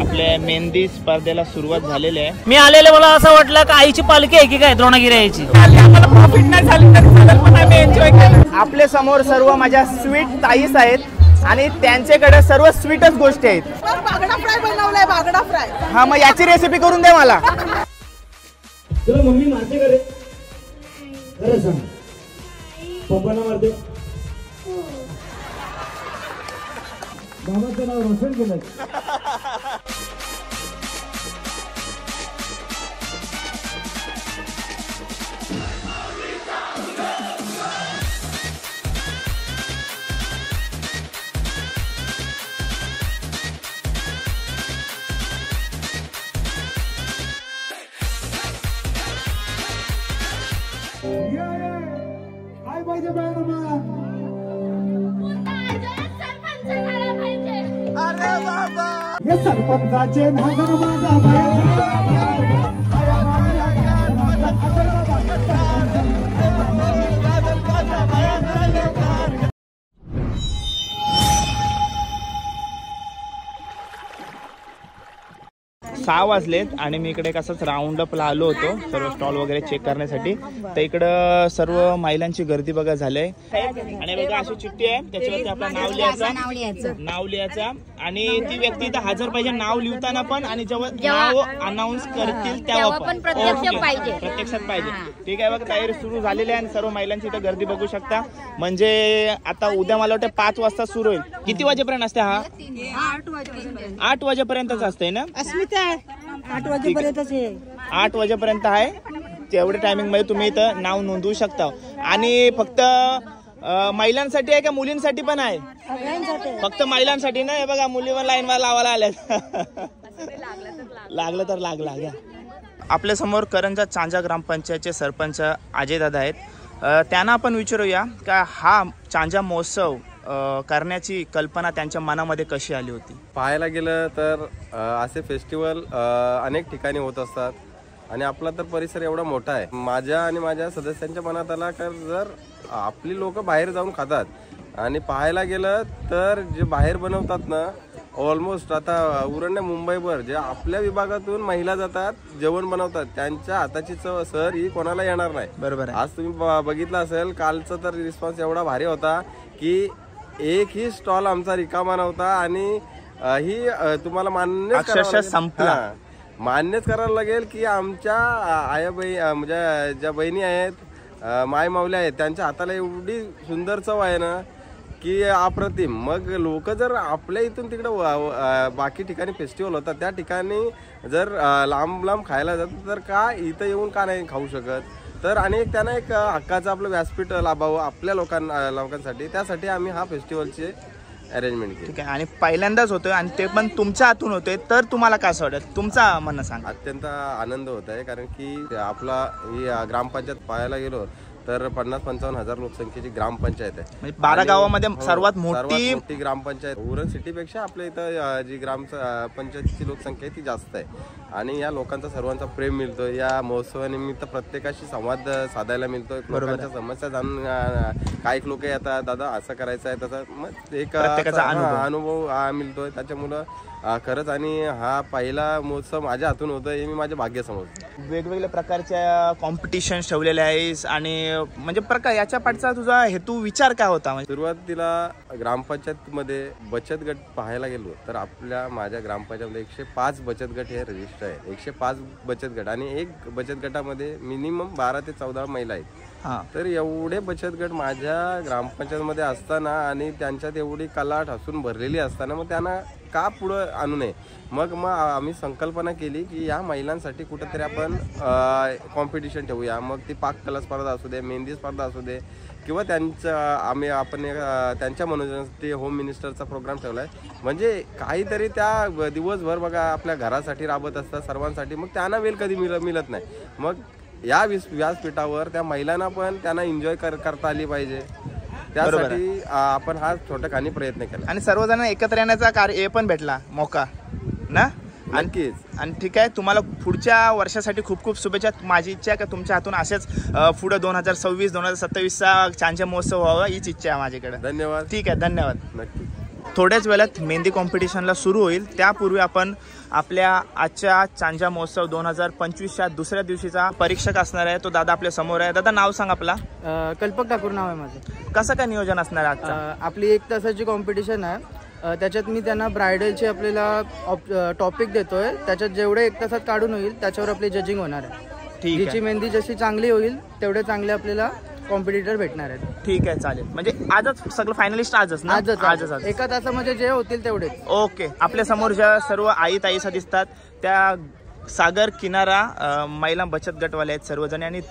आपल्या मेहंदी स्पर्धेला सुरुवात झालेली आहे. मी आलेले मला असं वाटलं की आईची पालखी आहे की काय द्रोणागिरी यायची. आपल्या समोर सर्व माझ्या स्वीट ताईस आहेत आणि त्यांच्याकडे सर्व स्वीटच गोष्टी आहेत. बागडा फ्राय बनवलाय, बागडा फ्राय. हा, मग याची रेसिपी करून दे मला. तुला मम्मी मारते का रे? खरं सांग, पप्पांना मारते? बाबाचं नाव रोशन केलं. काय पाहिजे बाहेर मला? अरे बाबा, हे सरपंचाचे नागर माझा बाहेर. सहा वाजलेत आणि मी इकडे कसंच राऊंड अपला आलो होतो सर्व स्टॉल वगैरे चेक करण्यासाठी. तर इकडं सर्व महिलांची गर्दी बघा झालंय. आणि बघा अशी चिठ्ठी आहे, त्याच्यावरती आपलं नाव लिहायचं आणि ती व्यक्ती इथं हजर पाहिजे नाव लिहिताना पण, आणि जेव्हा नाव अनाऊन्स करतील तेव्हा पण प्रत्यक्षात पाहिजे. ठीक आहे, बघा तयारी सुरू झालेली आहे आणि सर्व महिलांची इथं गर्दी बघू शकता. म्हणजे आता उद्या मला वाटतं 5 वाजता सुरू होईल. किती वाजेपर्यंत असते हा? 8 वाजेपर्यंतच असते ना? 8 वाजेपर्यंतच आहे. 8 वाजेपर्यंत आहे. तेवढ्या टायमिंग मध्ये तुम्ही इथं नाव नोंदवू शकता. आणि फक्त महिलांसाठी आहे का मुलींसाठी पण आहे? फक्त महिलांसाठी ना. हे बघा मुली पण लाईन लावायला आल्यात. लागलं तर लागला घ्या. आपल्या समोर करंजा चांजा ग्रामपंचायतचे सरपंच अजय दादा आहेत. त्यांना आपण विचारूया का हा चांजा महोत्सव करण्याची कल्पना त्यांच्या मनामध्ये कशी आली होती. पाहायला गेलं तर असे फेस्टिवल अनेक ठिकाणी होत असतात आणि आपला तर परिसर एवढा मोठा आहे. माझ्या आणि माझ्या सदस्यांच्या मनात आला तर जर आपली लोक बाहेर जाऊन खातात आणि पाहायला गेलं तर जे बाहेर बनवतात ना, ऑलमोस्ट आता उरण मुंबईभर जे आपल्या विभागातून महिला जातात जेवण बनवतात, त्यांच्या हाताची चव सर ही कोणाला येणार नाही. बरोबर. आज तुम्ही बघितलं असेल, कालचा तर रिस्पॉन्स एवढा भारी होता की एकही स्टॉल आमचा रिकामा नव्हता आणि ही तुम्हाला मान्यच करायला लागेल की आमच्या म्हणजे ज्या बहिणी आहेत, माय माऊल्या आहेत, त्यांच्या हाताला एवढी सुंदर चव आहे ना की अप्रतिम. मग लोक जर आपल्या इथून तिकडं बाकी ठिकाणी फेस्टिवल होतात त्या ठिकाणी जर लांब लांब खायला जातात तर का इथं येऊन का नाही खाऊ शकत? तर आणि त्यांना एक हक्काचं आपलं व्यासपीठ लाभावं आपल्या लोकांसाठी, त्यासाठी आम्ही हा फेस्टिवलचे अरेंजमेंट केली. ठीक आहे. आणि पहिल्यांदाच होतोय आणि ते पण तुमच्या हातून होतोय, तर तुम्हाला काय असं वाटत? तुमचा म्हणणं सांगा. अत्यंत आनंद होत आहे कारण की आपला ही ग्रामपंचायत पाहायला गेलो तर 50-55 हजार लोकसंख्येची ग्रामपंचायत आहे. म्हणजे 12 गावामध्ये सर्वात मोठी ग्रामपंचायत. उरण सिटीपेक्षा आपल्या इथं जी ग्रामपंचायतीची लोकसंख्या आहे ती जास्त आहे आणि या लोकांचा सर्वांचा प्रेम मिळतो. या महोत्सवानिमित्त प्रत्येकाशी संवाद साधायला मिळतो, लोकांच्या समस्या जाणून. काही लोक येतात, दादा असं करायचं आहे तसं, मग एक अनुभव मिळतोय. त्याच्यामुळं खरंच आणि हा पहिला महोत्सव माझ्या हातून होतोय हे मी माझे भाग्य समजतो. वेगवेगळ्या प्रकारच्या कॉम्पिटिशन ठेवलेले आहेस आणि म्हणजे प्रकार याच्या पाठचा तुझा हेतू विचार काय होता? सुरुवातीला ग्रामपंचायत मध्ये बचत गट पाहायला गेलो तर माझ्या ग्रामपंचायतमध्ये 105 बचत गट हे रजिस्टर आहे. 105 बचत गट आणि एक बचत गटामध्ये मिनिमम 12 ते 14 महिला आहेत. तर एवढे बचत गट माझ्या ग्रामपंचायत मध्ये असताना आणि त्यांच्यात एवढी कलाट हसून भरलेली असताना मग त्यांना का पुढं आणू नये? मग आम्ही संकल्पना केली की या महिलांसाठी कुठेतरी आपण कॉम्पिटिशन ठेवूया. मग ती पाककला स्पर्धा असू दे, मेहंदी स्पर्धा असू दे किंवा आपण त्यांच्या मनोरंजनासाठी होम मिनिस्टरचा प्रोग्राम ठेवलाय. म्हणजे काहीतरी त्या दिवसभर बघा आपल्या घरासाठी राबत असतात सर्वांसाठी, मग त्यांना वेळ कधी मिळत नाही. मग या व्यासपीठावर त्या महिलांना पण त्यांना एन्जॉय करता आली पाहिजे, त्यासाठी आपण हा छोटाखानी प्रयत्न केला आणि सर्वजण एकत्र येण्याचा कार्य पण भेटला मौका ना. आणखीच आणि ठीक आहे, तुम्हाला पुढच्या वर्षासाठी खूप खूप शुभेच्छा. माझी इच्छा आहे का तुमच्या हातून असेच पुढे 2026-2027चा चांजा महोत्सव व्हावा हीच इच्छा आहे माझ्याकडे. धन्यवाद. ठीक आहे, धन्यवाद. नक्की. थोड्याच वेळात मेहंदी कॉम्पिटिशनला सुरू होईल, त्यापूर्वी आपण आपल्या आजच्या चांजा महोत्सव 2025च्या दुसऱ्या दिवशीचा परीक्षक असणार आहे तो दादा आपल्या समोर आहे. दादा नाव सांग आपला. कल्पक ठाकूर नाव आहे माझं. कसं काय नियोजन असणार आहे आजचं? आपली 1 तासाची कॉम्पिटिशन आहे. त्याच्यात मी त्यांना ब्रायडलचे आपल्याला टॉपिक देतोय. त्याच्यात जेवढे 1 तासात काढून होईल त्याच्यावर आपली जजिंग होणार आहे. ठीक जिची आहे. मेहंदी जशी चांगली होईल तेवढे चांगले आपल्याला कॉम्पिटिटर भेटणार आहेत. ठीक आहे चालेल. म्हणजे आजच सगळं फायनलिस्ट आजच ना? आजच 1 तासामध्ये जे होतील तेवढेच. ओके. आपल्या समोर ज्या सर्व आई ताईसा दिसतात त्या सागर किनारा महिला बचत गटवाले आहेत सर्वजण. आणि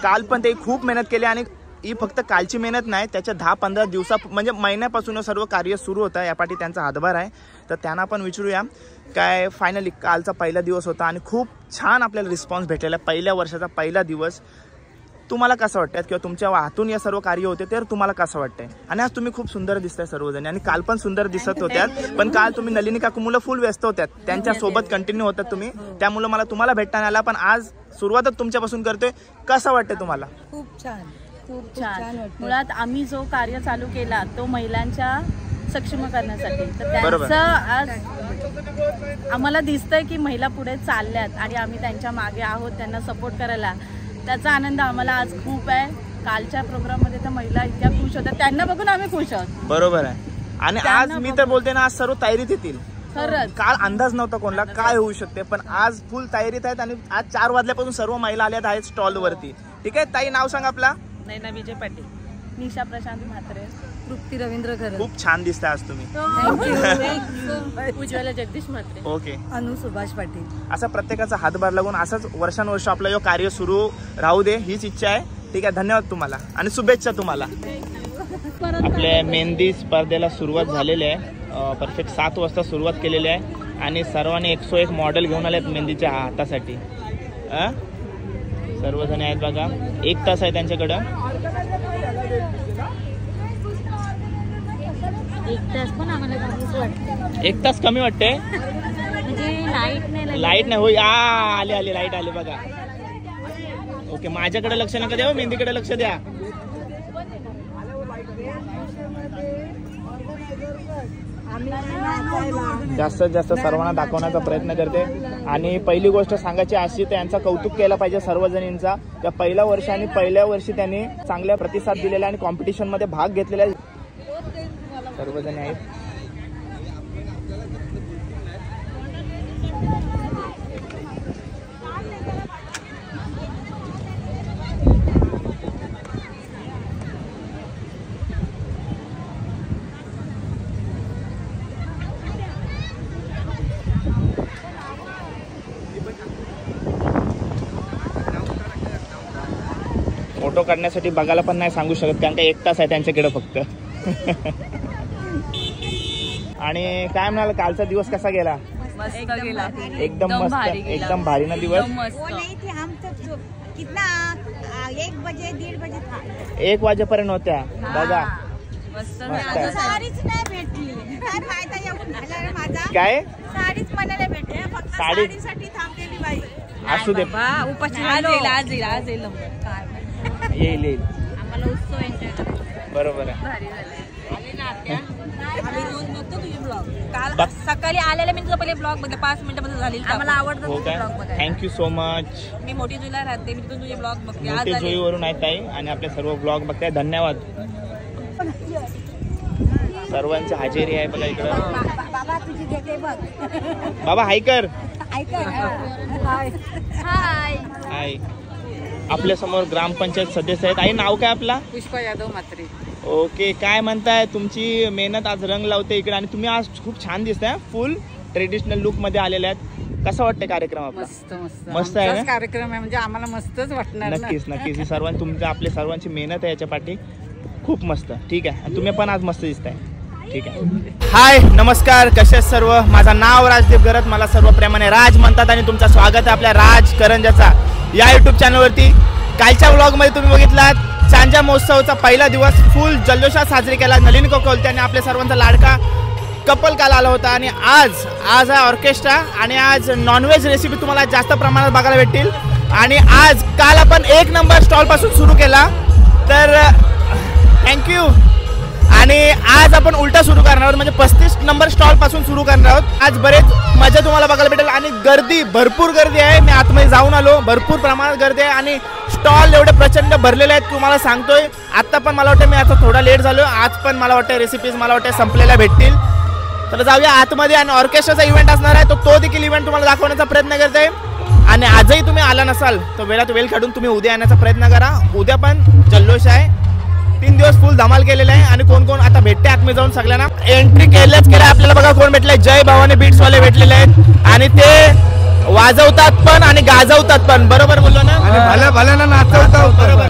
काल पण ते खूप मेहनत केली आणि ही फक्त कालची मेहनत नाही, त्याच्या 10-15 दिवसा म्हणजे महिन्यापासून सर्व कार्य सुरू होतं. यापाठी त्यांचा हातभार आहे. तर त्यांना पण विचारूया काय. फायनली कालचा पहिला दिवस होता आणि खूप छान आपल्याला रिस्पॉन्स भेटलेला. पहिल्या वर्षाचा पहिला दिवस तुम्हाला कसं वाटतं किंवा तुमच्या हातून या सर्व कार्य होते तर तुम्हाला कसं वाटतंय? आणि आज तुम्ही खूप सुंदर दिसताय सर्वजण आणि काल पण सुंदर दिसत होत्यात. पण काल तुम्ही नलिनी काकू मुलं फुल व्यस्त होत्यात, त्यांच्या सोबत कंटिन्यू होतात तुम्ही, त्यामुळे मला तुम्हाला भेटता आला. पण आज सुरुवातच तुमच्यापासून करतोय. कसं वाटतंय तुम्हाला? खूप छान मुळात आम्ही जो कार्य चालू केला तो महिलांच्या सक्षम करण्यासाठी, तर त्यांचं आज आम्हाला दिसतंय की महिला पुढे चालल्यात आणि आम्ही त्यांच्या मागे आहोत त्यांना सपोर्ट करायला. त्याचा आनंद आम्हाला आज खूप आहे. कालच्या प्रोग्राममध्ये तर महिला इतक्या खुश होत्या, त्यांना बघून आम्ही खुश आहोत. बरोबर आहे. आणि आज मी तर बोलते ना आज सर्व तयारीत येतील. खरंच काल अंदाज नव्हता कोणाला काय होऊ शकते, पण आज फुल तयारीत आहेत. आणि आज 4 वाजल्यापासून सर्व महिला आल्यात आहेत स्टॉल वरती. ठीक आहे ताई नाव सांग आपला. नैना विजय पाटील, निशा प्रशांत म्हात्रे, तृप्ती रवींद्र खरे, खूप छान दिसताय आज तुम्ही. उज्ज्वला जगदीश म्हात्रे, ओके. अनु सुभाष पाटील. असा प्रत्येकाचा हातभार लागून असंच वर्षानुवर्ष आपलं हे कार्य सुरू राहू दे हीच इच्छा आहे. ठीक आहे. धन्यवाद तुम्हाला आणि शुभेच्छा तुम्हाला. आपल्या मेहंदी स्पर्धेला सुरुवात झालेली आहे. परफेक्ट 7 वाजता सुरुवात केलेली आहे आणि सर्वांनी 101 मॉडेल घेऊन आलेत मेहंदीच्या हातासाठी. सर्वजण आहेत बघा. 1 तास आहे त्यांच्याकडं. 1 तास पण आम्हाला कमीच वाटते. 1 तास कमी वाटते म्हणजे लाईट नाही होई. आले लाईट आले बघा. ओके. माझ्याकडे लक्ष नका द्या, मेहंदीकडे लक्ष द्या. जास्तीत जास्त सर्वांना दाखवण्याचा प्रयत्न करते. आणि पहिली गोष्ट सांगायची अशी तर यांचा कौतुक केलं पाहिजे सर्वजणींचा. त्या पहिल्या वर्षी आणि पहिल्या वर्षी त्यांनी चांगल्या प्रतिसाद दिलेला आणि कॉम्पिटिशन मध्ये भाग घेतलेला सर्वजण आहेत. फोटो काढण्यासाठी बघायला पण नाही सांगू शकत कारण का 1 तास आहे त्यांच्याकडे फक्त. आणि काय म्हणाल कालचा दिवस कसा गेला? मस्त गेला, एकदम मस्त, एकदम भारी ना दिवस. कितना 1 बजे 1:30 बजे था. 1 वाजेपर्यंत होत्या बघा. मस्त. साडीच नाही भेटली. काय फायदा येऊन झाला माझा. काय साडीच म्हणायला भेटली, फक्त साडीसाठी थांबलेली बाई. असू दे. येईल आम्हाला उत्सव एन्जॉय करायचा. बरोबर आहे. भारी झाले. काल सकाळी आलेल्या मी तुझा पहिले ब्लॉग बघितला 5 मिनिटांमध्ये झालेला. आम्हाला आवडतं हो काय. Thank you so much. मी मोठी जुईला राहते, मी तुझे ब्लॉग बघते. मोठी जुईवरून आहेत ताई आणि आपले सर्व ब्लॉग बघताय. धन्यवाद. सर्वांची हजेरी आहे बघा इकडं. बाबा तुझी देते बघ. बाबा हाय कर. हाय. हाय. आपल्या समोर ग्रामपंचायत सदस्य आहेत. आई नाव काय आपला? पुष्पा यादव म्हात्रे. ओके. काय म्हणताय तुमची मेहनत आज रंग लावते इकडे आणि तुम्ही आज खूप छान दिसताय. फुल ट्रेडिशनल लुक मध्ये आलेले आहेत. कसं वाटतं कार्यक्रम आपला? मस्त आहे ना? कार्यक्रम आहे म्हणजे आम्हाला मस्तच वाटणार. नक्कीच ही सर्वांची तुमच्या आपल्या सर्वांची मेहनत आहे याच्या पाठी. खूप मस्त. ठीक आहे. आणि तुम्ही पण आज मस्त दिसताय. ठीक आहे. हाय नमस्कार, कसे सर्व. माझं नाव राजदीप गरत, मला सर्व प्रेमाने राज म्हणतात आणि तुमचं स्वागत आहे आपल्या राज करंजाचा या यूट्यूब चॅनलवरती. कालच्या व्लॉगमध्ये तुम्ही बघितलात चांजा महोत्सवचा पहिला दिवस फुल जल्लोषात साजरी केला. नलिनी कोलते आणि आपल्या सर्वांचा लाडका कपल काल आला होता. आणि आज आहे ऑर्केस्ट्रा आणि आज नॉनव्हेज रेसिपी तुम्हाला जास्त प्रमाणात बघायला भेटतील. आणि आज काल आपण 1 नंबर स्टॉल पासून सुरू केला. तर थँक्यू आणि आज आपण उलटा सुरू करणार आहोत, म्हणजे 35 नंबर स्टॉल पासून सुरू करणार आहोत. आज बरेच मजा तुम्हाला बघायला भेटेल आणि गर्दी, भरपूर गर्दी आहे. मी आतमध्ये जाऊन आलो, भरपूर प्रमाणात गर्दी आहे आणि स्टॉल एवढे प्रचंड भरलेले आहेत. तुम्हाला सांगतोय आता पण मला वाटतं मी आता थोडा लेट झालो. आज पण मला वाटतं रेसिपीज मला वाटतं संपलेल्या भेटतील. तर जाऊया आतमध्ये आणि ऑर्केस्ट्राचा इव्हेंट असणार आहे, तो देखील इव्हेंट तुम्हाला दाखवण्याचा प्रयत्न करते. आणि आजही तुम्ही आला नसाल तर वेळात वेळ काढून तुम्ही उद्या येण्याचा प्रयत्न करा. उद्या पण जल्लोष आहे, 3 दिवस फुल धमाल केलेला आहे. आणि कोण कोण आता भेटते आतमध्ये जाऊन सगळ्यांना एंट्री केलं आपल्याला. बघा कोण भेटलंय, जय भवानी बीट्स वाले भेटलेले आहेत आणि ते वाजवतात पण आणि गाजवतात पण. बरोबर बोललो ना, भल्या भल्यानं नाचवतात. बरोबर.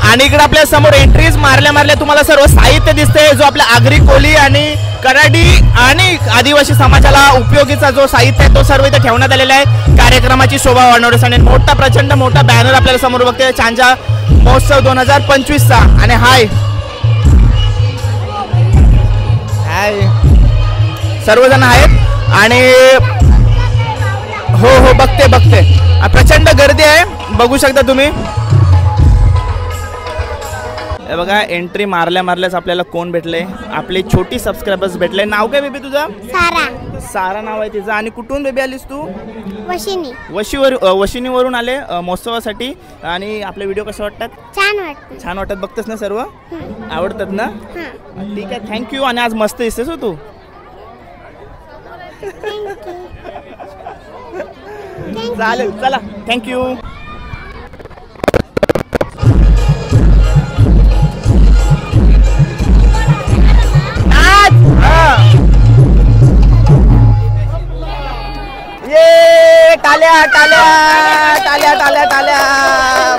आणि इकडे आपल्या समोर एंट्रीज मारल्या तुम्हाला सर्व साहित्य दिसते, जो आपल्या आगरी, कोली आणि कराडी आणि आदिवासी समाजाला उपयोगीचा जो साहित्य आहे तो सर्व इथे ठेवण्यात आलेला आहे कार्यक्रमाची शोभा वाढवण्यासाठी. मोठा प्रचंड मोठा बॅनर आपल्याला समोर बघते, चांजा महोत्सव 2025चा. आणि हाय हाय सर्वजण आहेत आणि हो बघते प्रचंड गर्दी आहे, बघू शकता तुम्ही. हे बघा एंट्री मारल्याच आपल्याला कोण भेटले, आपले छोटी सबस्क्रायबर्स भेटले. नाव काय बेबी तुझं? सारा नाव आहे तिचं. आणि कुठून बेबी आलीस तू? वशिनीवरून आले महोत्सवासाठी. आणि आपले व्हिडिओ कसे वाटतात? छान वाटतात. बघतेस ना सर्व? आवडतात ना? ठीक आहे, थँक्यू. आणि आज मस्त दिसतेस हो तू. चालेल, चला थँक्यू.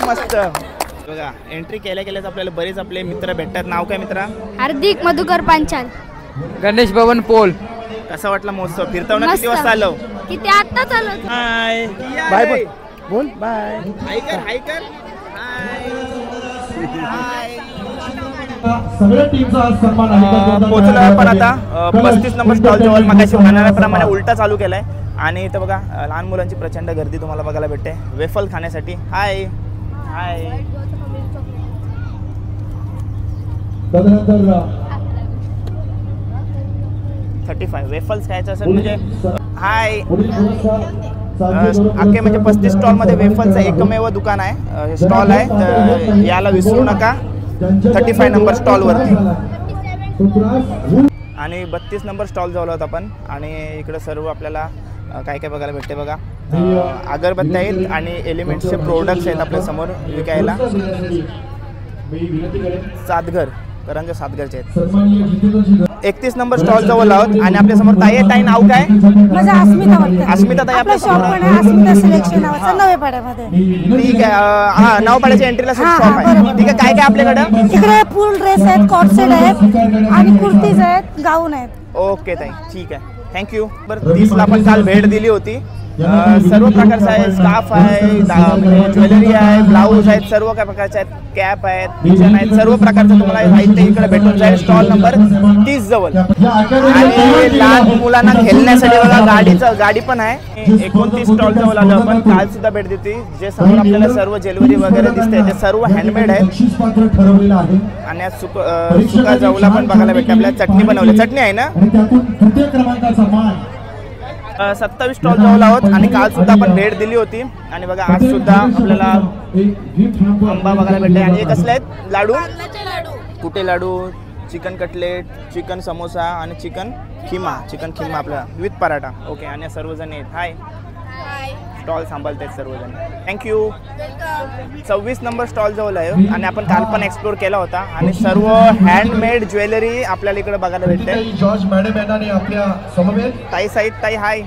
मस्त. बघा एंट्री केल्याच आपल्याला बरेच आपले मित्र भेटतात. नाव काय मित्रा? हार्दिक मधुकर पांचाल. गणेश भवन पोल. कसा वाटला महोत्सव? फिरताना किती वाजता आलो? किती आता चालू? हाय बाय बोल बाय. हाय कर हाय. सगळ्या टीमचा सन्मान आहे. पोहोचलो आपण आता 35 नंबर स्टॉल जवळ. मगाशी म्हणाल्याप्रमाणे उलटा चालू केलाय आणि इथं बघा लहान मुलांची प्रचंड गर्दी तुम्हाला बघायला भेटते वेफल खाण्यासाठी. हाय हाय. तदनंतर 35 वेफल्स खायचं असेल म्हणजे हाय. अख्खे म्हणजे 35 स्टॉलमध्ये वेफलचं एकमेव दुकान आहे, स्टॉल आहे. तर याला विसरू नका 35 नंबर स्टॉलवरती. आणि 32 नंबर स्टॉल जवळ होता आपण. आणि इकडं सर्व आपल्याला काय काय बघायला भेटते बघा. अगरबत्त्या आहेत आणि एलिमेंट्सचे प्रोडक्ट्स आहेत आपल्या समोर विकायला. सातघर करंजा सातघरचे आहेत. 31 नंबर स्टॉल जवळ आहोत आणि आपल्या समोर ताई आहे. ताई नाव काय? माझं अस्मिता. अस्मिता ताई आपल्या शॉप पण आहे, अस्मिता सिलेक्शन नावाचं नवेपाड्यामध्ये. ठीक आहे. हा नवपाड्याच्या एंट्रीला शॉप आहे. ठीक आहे. काय काय आपल्याकडं? इकडे फुल ड्रेस आहेत, कॉर्सेट आहेत आणि कुर्तीज आहेत, गाऊन आहेत. ओके ताई, ठीक आहे, थँक्यू. बरं 30ला आपण काल भेट दिली होती. सर्व प्रकारचं आहे, स्कार्फ आहे, ज्वेलरी आहे, ब्लाऊज आहेत, सर्व काय प्रकारचे आहेत, कॅप आहेत, डिझाईन आहेत, सर्व प्रकारचं तुम्हाला साहित्य इकडे भेटून जाईल स्टॉल नंबर 30 जवळ. आणि लहान मुलांना खेळण्यासाठी बघा गाडी पण आहे. 29 स्टॉल जवळ आलो आपण. काल सुद्धा भेट दिली. जे समोर आपल्याला सर्व ज्वेलरी वगैरे दिसते ते सर्व हँडमेड आहेत. आणि आज सुका जवला पण बघायला भेटते. आपल्याला चटणी बनवली, चटणी आहे ना. 27 स्टॉल जवळ आहोत आणि काल सुद्धा आपण भेट दिली होती. आणि बघा आज सुद्धा आपल्याला आंबा बघायला भेटते. आणि हे कसले आहेत? लाडू. कुठे लाडू? चिकन कटलेट, चिकन समोसा आणि चिकन खिमा आपला विथ पराठा. ओके. आणि सर्वजण आहेत. हाय. स्टॉल सांभाळतात सर्वजण. थँक्यू. 26 नंबर स्टॉल जवळ आहे आणि आपण काल पण एक्सप्लोर केला होता. आणि सर्व हँडमेड ज्वेलरी आपल्याला इकडे बघायला भेटते. ताई साईद ताई हाय.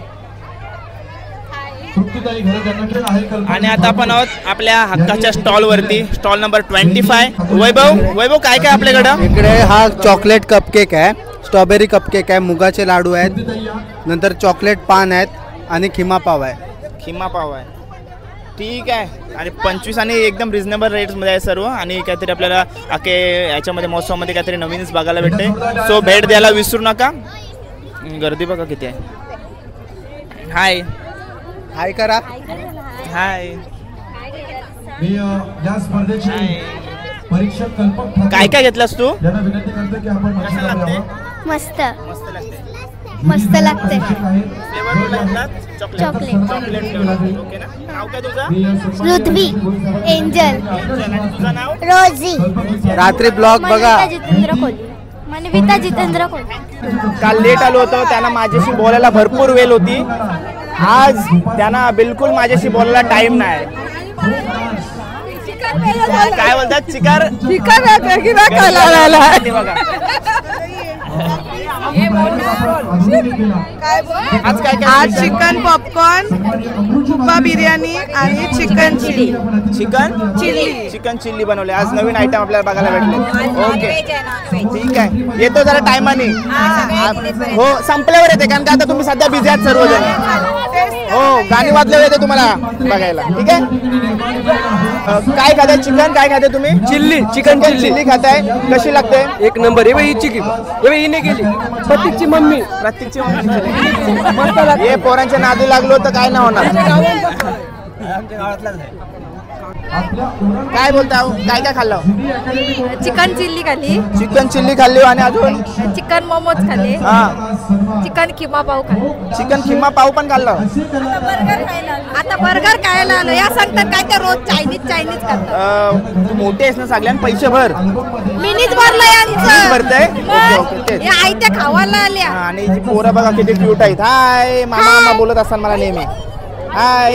आणि आता आपण आहोत आपल्या हक्काच्या स्टॉल वरती, स्टॉल नंबर 25. वैभव काय काय आपल्याकडं? इकडे हा चॉकलेट कपकेक आहे, स्ट्रॉबेरी कपकेक आहे, मुगाचे लाडू आहेत, नंतर चॉकलेट पान आहेत आणि खिमा पाव आहे. ठीक आहे. आणि 25 आणि एकदम रिझनेबल रेट्समध्ये आहे सर्व. आणि काहीतरी आपल्याला आखे याच्यामध्ये महोत्सवामध्ये काहीतरी नवीनच बघायला भेटते. सो भेट द्यायला विसरू नका. गर्दी बघा किती आहे. हाय हाय करा. हाय. मी या स्पर्धेची परीक्षक कल्पक काय काय घेतलास तू? यांना विनंती करतो की आपण मंचावर यावं. मस्त मस्त लागते. मस्त लागते. Chocolate flavour. ओके ना. नाव काय तुझं? पृथ्वी एंजल तुझं नाव? रोजी रात्री ब्लॉग बघा. जितेंद्र कोहली मनविता जितेंद्र कोहली. काल लेट आलो होतो. त्यांना माझ्याशी बोलायला भरपूर वेळ होती. आज त्यांना बिलकुल माझ्याशी बोलायला टाइम नाही. काय बोलतात? चिकन बघा. आज काय काय? आज चिकन पॉपकॉर्न, कुप्पा बिर्याणी आणि चिकन चिली. चिकन चिल्ली बनवले. आज नवीन आयटम आपल्याला बघायला भेटले. ओके ठीक आहे. येतो जरा टायमाने. हो संपल्यावर येते कारण का आता तुम्ही सध्या बिझी आहात सर्वजण. हो गाणी वाजल्यावर येते तुम्हाला बघायला. ठीक आहे. काय खाताय? चिकन काय खाते तुम्ही? चिकन चिल्ली खाताय. कशी लागते? एक नंबर. हे हिने केली. प्रतीकची मम्मी. हे पोरांच्या नादी लागलो तर काय नाही होणार. काय बोलता? काय काय खाल्लं? चिकन चिल्ली खाल्ली, चिकन चिल्ली खाल्ली आणि अजून चिकन मोमोज खाल्ले, हा चिकन खिमा पाव खाल्ले. चिकन खिमा पाव पण खाल्लं. आता बर्गर खायला आलो. या सांगतात काय ते रोज चायनीज खातात. तू मोठे आहेस ना सगळ्यांना पैसे भर. मिनीच भरलं यांचं. भरतंय. ओके ओके तेच. या आयत्या खावायला आल्या. आणि जी पोरं बघा किती क्यूट आहेत. हाय मामा बोलत असतात मला नेहमी. हाय.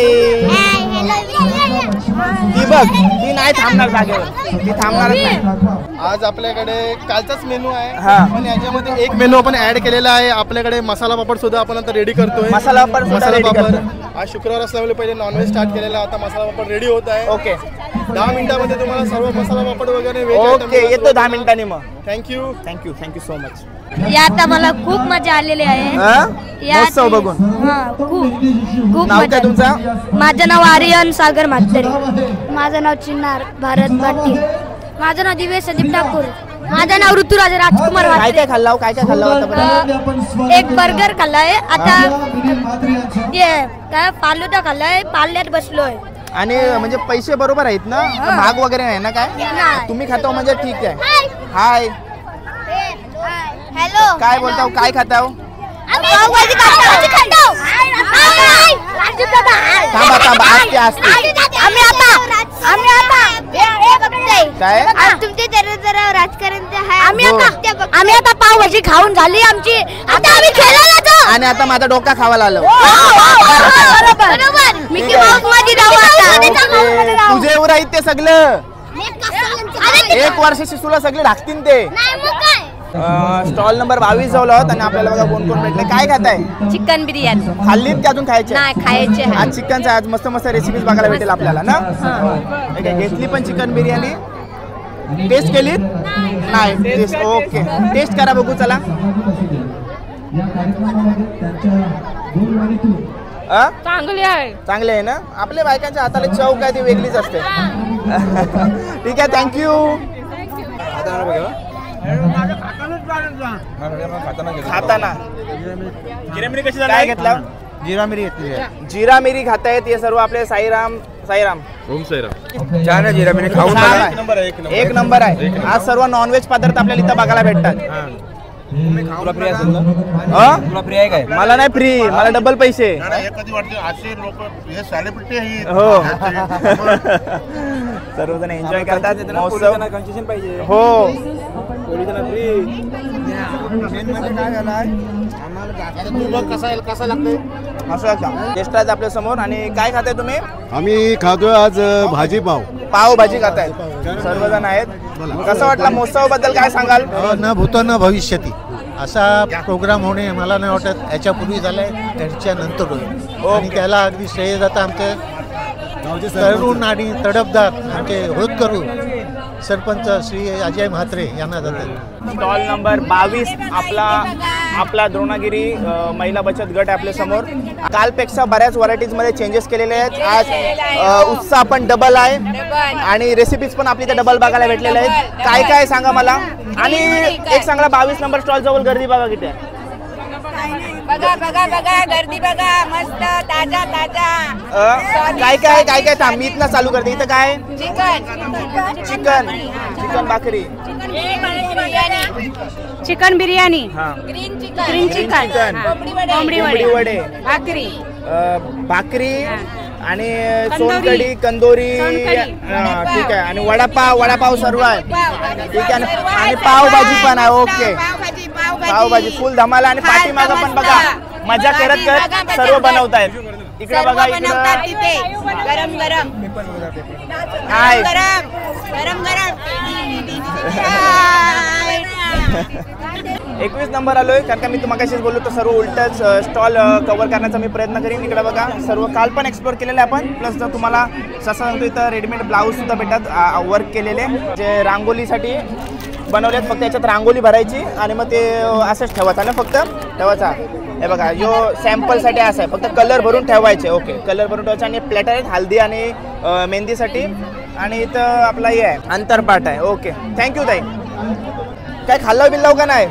ती बघ ती नाही थांबणार जागेवर. ती थांबणारच नाही. आज आपल्याकडे कालचाच मेनू आहे. हा. पण याच्यामध्ये एक मेनू आपण ऍड केलेला आहे. आपल्याकडे मसाला पापड सुद्धा आपण आता रेडी करतोय. मसाला पापड आज शुक्रवार असल्यामुळे पहिले नॉनव्हेज स्टार्ट केलेला. आता मसाला पापड रेडी होत आहे. ओके 10 मिनिटांमध्ये तुम्हाला सर्व मसाला पापड वगैरे ओके येतो 10 मिनिटांनी. मग थँक्यू सो मच. यात आम्हाला खूप मजा आलेली आहे. यात बघून खूप नाव काय तुमचा? माझं नाव आर्यन सागर म्हात्रे. माझं नाव चिन्नार भारत पाटील. माझं नाव दिव्य संदीप ठाकूर. माझं नाव ऋतुराज राजकुमार. काय काय खाल्ला? काय काय खाल्ला होता? एक बर्गर खाल्लाय. आता काय फालुदा खाल्लाय. पाल्यात बसलोय. आणि म्हणजे पैसे बरोबर आहेत ना? महाग वगैरे नाही ना? काय तुम्ही खातो म्हणजे ठीक आहे. हाय हॅलो काय बोलताव? काय खाताव? थांबा थांबा असते असते. काय तुमचे जरा राजकारण आम्ही आता पावभाजी खाऊन झाली आमची. आता आम्ही खेळायला जाऊ. आणि आता माझा डोका खावायला आलो. बरोबर. मिकी माऊस मध्ये जाऊ आता. तुझे एवढं आहेत ते सगळं. 1 वर्षाची तुला सगळे ढाकतील ते. स्टॉल नंबर 22 जावला होत. आणि आपल्याला बघा कोण कोण भेटले. काय खाताय? चिकन बिर्याणी. खाल्लीत की अजून खायचे? नाही खायचे. आज चिकनचा आज मस्त मस्त रेसिपीज बघायला भेटेल आपल्याला ना. घेतली पण चिकन बिर्याणी. टेस्ट केलीत? नाही टेस्ट. ओके टेस्ट करा बघू चला. चांगले आहे ना. आपल्या बायकांच्या हाताला चव काय ती वेगळीच असते. ठीक आहे थँक्यू. खाताना काय घेतला? जिरा मिरी घेतली. जिरा मिरी खातायत. हे सर्व आपले साईराम ओम साईराम. छान आहे जिरा मिरी. खाऊन एक नंबर आहे. आज सर्व नॉनव्हेज पदार्थ आपल्याला इथं बघायला भेटतात. तुला फ्री असेल ना? तुला फ्री आहे काय? मला नाही फ्री. मला डबल पैसे. हो सर्वजण एन्जॉय करतात महोत्सव. कन्सेशन पाहिजे. हो कसा लागतंय असं टेस्ट आहे आपल्या समोर. आणि काय खाताय तुम्ही? आम्ही खातोय आज भाजी पाव भाजी खाताय सर्वजण आहेत. कसं वाटलं महोत्सव बद्दल काय सांगाल? न भूतो न भविष्यती असा प्रोग्राम होणे मला नाही वाटत याच्यापूर्वी झालाय त्याच्या नंतर होईल. आणि त्याला अगदी श्रेय जातं आमचे तरुण आणि तडफदार आमचे होतकरू सरपंच श्री अजय म्हात्रे यांना जातात. स्टॉल नंबर 22 आपला आपला द्रोणागिरी महिला बचत गट आहे आपल्या समोर. कालपेक्षा बऱ्याच व्हरायटीज मध्ये चेंजेस केलेले आहेत. आज उत्साह पण डबल आहे आणि रेसिपीज पण आपली इथे डबल बघायला भेटलेले आहेत. काय काय सांगा मला. आणि एक सांगा 22 नंबर स्टॉल जवळ गर्दी बघा किती आहे. बघा बघा बघा गर्दी बघा मस्त ताजा ताजा. काय काय काय काय थांब मी इथनं चालू करते. इथं काय चिकन चिकन चिकन भाकरी chicken biryani green green chicken कोंबडी वडे भाकरी भाकरी आणि सोनकढी कंदोरी. ठीक आहे. आणि वडापाव सर्व आहे. ठीक आहे. आणि पावभाजी पण आहे. ओके पावभाजी फुल धमाला. आणि पाठीमागं पण बघा मजा करत करत सर्व बनवतायत. इकडे बघा इकडे गरम गरम काय गरम गरम 21 नंबर आलोय. कारण का मी तुम्हाला बोललो तर सर्व उलटच स्टॉल कव्हर करण्याचा मी प्रयत्न करीन. इकडे बघा सर्व काल पण एक्सप्लोर केलेले आपण. प्लस तुम्हाला जसं सांगतो इथं रेडीमेड ब्लाऊज सुद्धा भेटतात वर्क केलेले जे रांगोलीसाठी बनवलेत. फक्त याच्यात रांगोली भरायची आणि मग ते असंच ठेवायचं ना फक्त ठेवायचा. हे बघा जो सॅम्पलसाठी असं आहे फक्त कलर भरून ठेवायचे. ओके कलर भरून ठेवायचे. आणि प्लेटर आहेत हल्दी आणि मेहंदीसाठी. आणि इथं आपला हे आहे अंतरपाट आहे. ओके थँक्यू ताई. काय खाल्लं बिल्लाव का नाही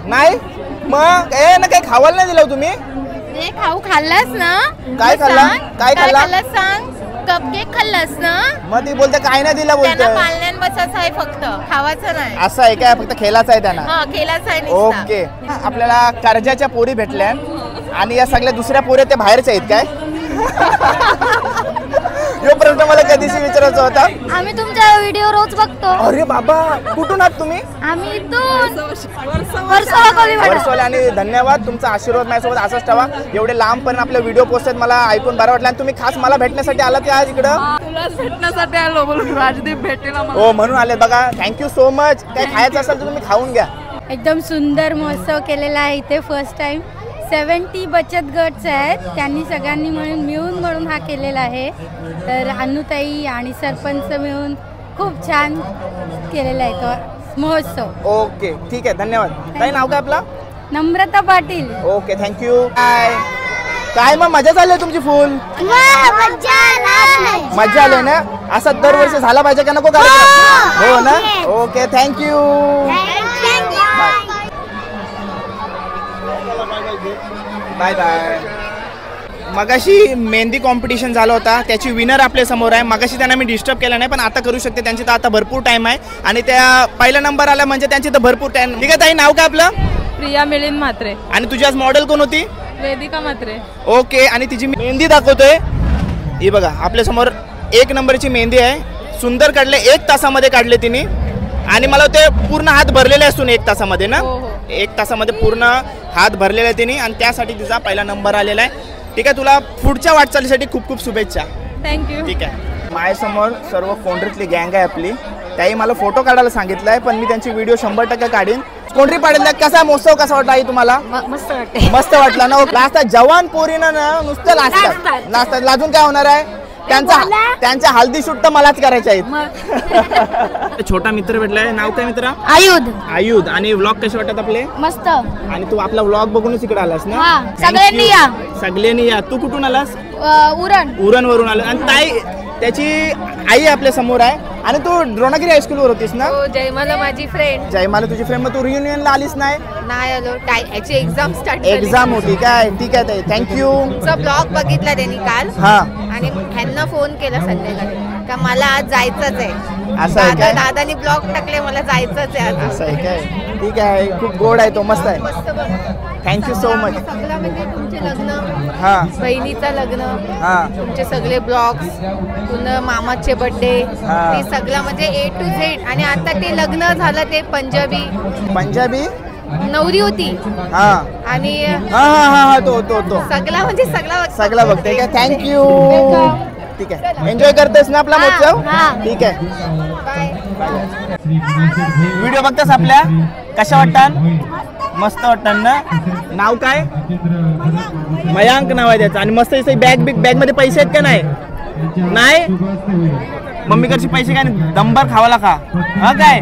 मग ना काही खावायला नाही दिलं तुम्ही. खाऊ खाल्लास ना. काय खाल्ला काय खाल्ला सांग. कपकेक खाल्लास ना. मग ती बोलते काय नाही दिलं बोलते. पालण्यान बसायचं आहे फक्त खावायचं नाही. असं आहे काय फक्त खेळाचं आहे त्यांना. खेळाचं आहे. ओके आपल्याला कर्जाच्या पोरी भेटल्या आणि या सगळ्या दुसऱ्या पोऱ्या त्या बाहेरच्या आहेत काय. यो प्रश्न मला कधीच विचारायचा होता. आम्ही तुमचा व्हिडिओ रोज बघतो. अरे बाबा कुठून आहात तुम्ही. आम्ही इथून वर्सोला. आणि धन्यवाद तुमचा आशीर्वाद माझ्यासोबत असाच ठेवा. एवढे लांबपर्यंत आपले व्हिडिओ पोस्ट आहेत मला ऐकून बरं वाटलं. आणि तुम्ही खास मला भेटण्यासाठी आलात का आज इकडं. तुला भेटण्यासाठी आलो बोलून राजदीप भेटेल हो म्हणून आले बघा. Thank you so much. काय खायचं असेल तर तुम्ही खाऊन घ्या. एकदम सुंदर महोत्सव केलेला आहे इथे. फर्स्ट टाइम 70 बचत गट आहेत. त्यांनी सगळ्यांनी मिळून हा केलेला आहे. तर अनुताई आणि सरपंच मिळून खूप छान केलेला आहे तो महोत्सव. ओके ठीक आहे धन्यवाद. काय नाव काय आपला. नम्रता पाटील. Okay thank you. काय मग मजा चालली तुमची फुल. मजा आली ना. असा दरवर्षी झाला पाहिजे का नको कार्यक्रम. हो ना. Okay thank you. Bye bye. मगाशी मेहंदी कॉम्पिटिशन झाला होता त्याची विनर आपल्या समोर आहे. मगाशी त्यांना मी डिस्टर्ब केला नाही पण आता करू शकते. त्यांची तर आता भरपूर टाइम आहे आणि त्या पहिला नंबर आला म्हणजे त्यांची तर भरपूर टाइम. ठीक आहे ताई नाव काय आपलं. प्रिया मिलिंद म्हात्रे. आणि तुझी आज मॉडेल कोण होती. वेदिका म्हात्रे. ओके आणि तिची मेहंदी दाखवतोय. ही बघा आपल्या समोर 1 नंबरची मेहंदी आहे. सुंदर काढले 1 तासामध्ये काढले तिने. आणि मला ते पूर्ण हात भरलेले असून 1 तासामध्ये ना. 1 तासामध्ये पूर्ण हात भरलेला आहे तिने आणि त्यासाठी तिचा पहिला नंबर आलेला आहे. ठीक आहे तुला पुढच्या वाटचालीसाठी खूप खूप शुभेच्छा. थँक्यू. ठीक आहे. माझ्यासमोर सर्व कोंढरीतली गँग आहे आपली. त्याही मला फोटो काढायला सांगितलं आहे पण मी त्यांची व्हिडिओ 100% काढीन. कोंढरी पाडीला कसा महोत्सव कसा वाटला तुम्हाला. मस्त वाटला ना. लाजतात जवान पोरीनं ना नुसतं लाजतात. लाजून काय होणार आहे. त्यांचा हल्दी शूट तर मलाच करायचे आहेत. छोटा मित्र भेटलाय. नाव काय मित्रा. आयुध. आणि व्लॉग कसे वाटतात आपले. मस्त. आणि तू आपला व्लॉग बघूनच इकडे आलास ना. सगळ्यांनी या. तू कुठून आलास. उरण वरून आला. आणि ताई त्याची आई आपल्या समोर आहे. आणि तू द्रोणागिरी हायस्कूल वर होतीस ना. जयमाला माझी फ्रेंड. जयमाला तुझी फ्रेंड. मग तू रियुनियनला आलीस नाही आलो. याची एक्झाम होती काय. ठीक आहे ताई थँक्यू. तुमचा ब्लॉग बघितला त्यांनी काल. हा आणि ह्यांना फोन केला संध्याकाळी का मला आज जायचंच आहे. असं आहे काय. दादानी ब्लॉग टाकले मला जायचंच आहे आज. असं आहे काय. ठीक आहे खूप गोड आहे तो. मस्त आहे. Thank you so much. सगळं म्हणजे तुमचे लग्न. हा बहिणीचं लग्न. हा तुमचे सगळे ब्लॉग्स. पुन्हा मामाचे बर्थडे. ते सगळं म्हणजे A to Z. आणि आता ते लग्न झालं ते पंजाबी नवरी होती. हा आणि हा तो सगळा म्हणजे सगळा बघते काय. थँक्यू. ठीक आहे एन्जॉय करतेस ना आपला महोत्सव. ठीक आहे व्हिडिओ बघतेस आपल्या. कशा वाटतात. मस्त वाटतात ना. नाव काय. मयांक नाव आहे त्याचं. आणि मस्त बॅग मध्ये पैसे आहेत का नाही. मम्मीकडचे पैसे काय दंबर खावाला का. हा काय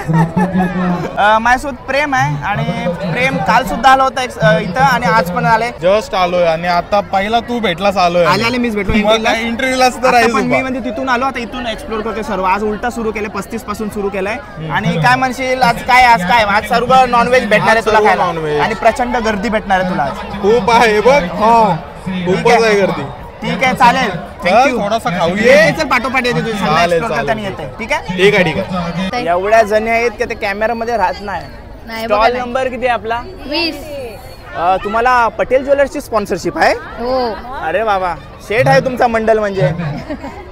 माझ्यासोबत प्रेम आहे आणि प्रेम काल सुद्धा आला होता इथं आणि आज पण आले. जस्ट आलोय आणि आता पहिला तू भेटलास आलोय. आले मीच भेटलो इंटरव्ह्यूला मी म्हणजे तिथून आलो. आता इथून एक्सप्लोर करते सर्व. आज उलटा सुरू केलंय 35 पासून सुरू केलंय. आणि काय म्हणशील आज काय आज सर्व नॉनव्हेज भेटणार आहे तुला खायला आणि प्रचंड गर्दी भेटणार आहे तुला आज. खूप आहे बघ. हो खूपच आहे गर्दी. ठीक आहे चालेल. थँक्यू. थोडासा खाऊये. चल पाठोपाठ येते तुझी सगळं एक्सप्लोर करताना येते. ठीक आहे ठीक आहे ठीक आहे. एवढ्या जणी आहेत की ते कॅमेरामध्ये राहत नाही. स्टॉल नंबर किती आहे आपला? 20. तुम्हाला पटेल ज्वेलर्सची स्पॉन्सरशिप आहे? हो. अरे बाबा शेठ आहे तुमचा मंडल म्हणजे.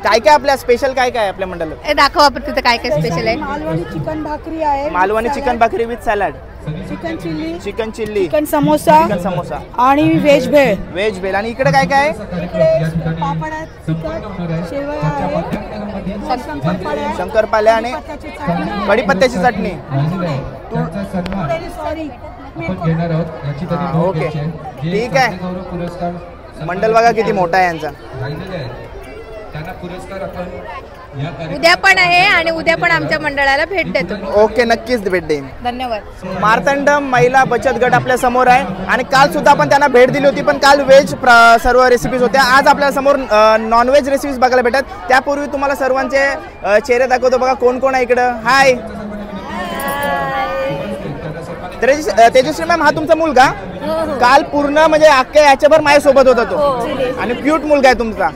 काय काय आपल्या स्पेशल काय काय आपल्या मंडळात? दाखव आपण तिथं काय काय स्पेशल आहे. मालवणी चिकन भाकरी आहे. मालवणी चिकन भाकरी with salad. Chicken chilli. Chicken chilli. Chicken samosa. Chicken samosa आणि व्हेज भेळ. व्हेज भेळ. आणि इकडे काय काय आहे? इकडे पापड आहेत, तिखट शेवया आहे, शंकरपाल्या आणि कढीपत्त्याची चटणी. ओके ठीक आहे. मंडल बघा किती मोठा आहे यांचा. उद्या पण आहे आणि उद्या पण आमच्या मंडळाला भेट देतो. ओके नक्कीच भेट देईन. धन्यवाद. मार्तंडम महिला बचत गट आपल्या समोर आहे आणि काल सुद्धा आपण त्यांना भेट दिली होती. पण काल व्हेज सर्व रेसिपीज होत्या. आज आपल्या समोर नॉनव्हेज रेसिपीज बघायला भेटतात. त्यापूर्वी तुम्हाला सर्वांचे चेहरे दाखवतो. बघा कोण कोण आहे इकडं. हाय तेजस्वी मॅम, हा तुमचा मुलगा? काल पूर्ण म्हणजे अख्ख्या याच्याभर माझ्यासोबत होता तो आणि क्यूट मुलगा आहे तुमचा.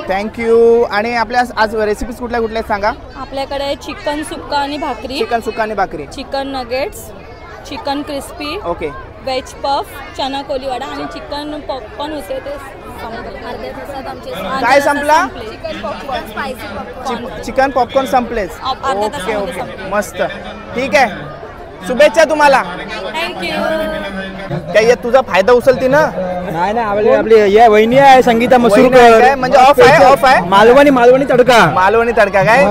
थँक्यू. आणि आपल्या आज रेसिपीज कुठल्या कुठल्या सांगा. आपल्याकडे चिकन सुक्का आणि भाकरी. चिकन सुक्का आणि भाकरी. Chicken nuggets, chicken crispy. Okay. Veg puff, chana koliwada आणि चिकन पॉपकॉर्न होते ते काय संपला? चिकन चिकन पॉपकॉर्न संपलेच. ओके ओके मस्त. ठीक आहे. शुभेच्छा तुम्हाला. थँक्यू. काय तुझा फायदा उचलती ना? नाही ना आपली या वहिनी आहे संगीता मसूरकर. म्हणजे ऑफ आहे. ऑफ आहे. मालवणी तडका. मालवणी तडका काय?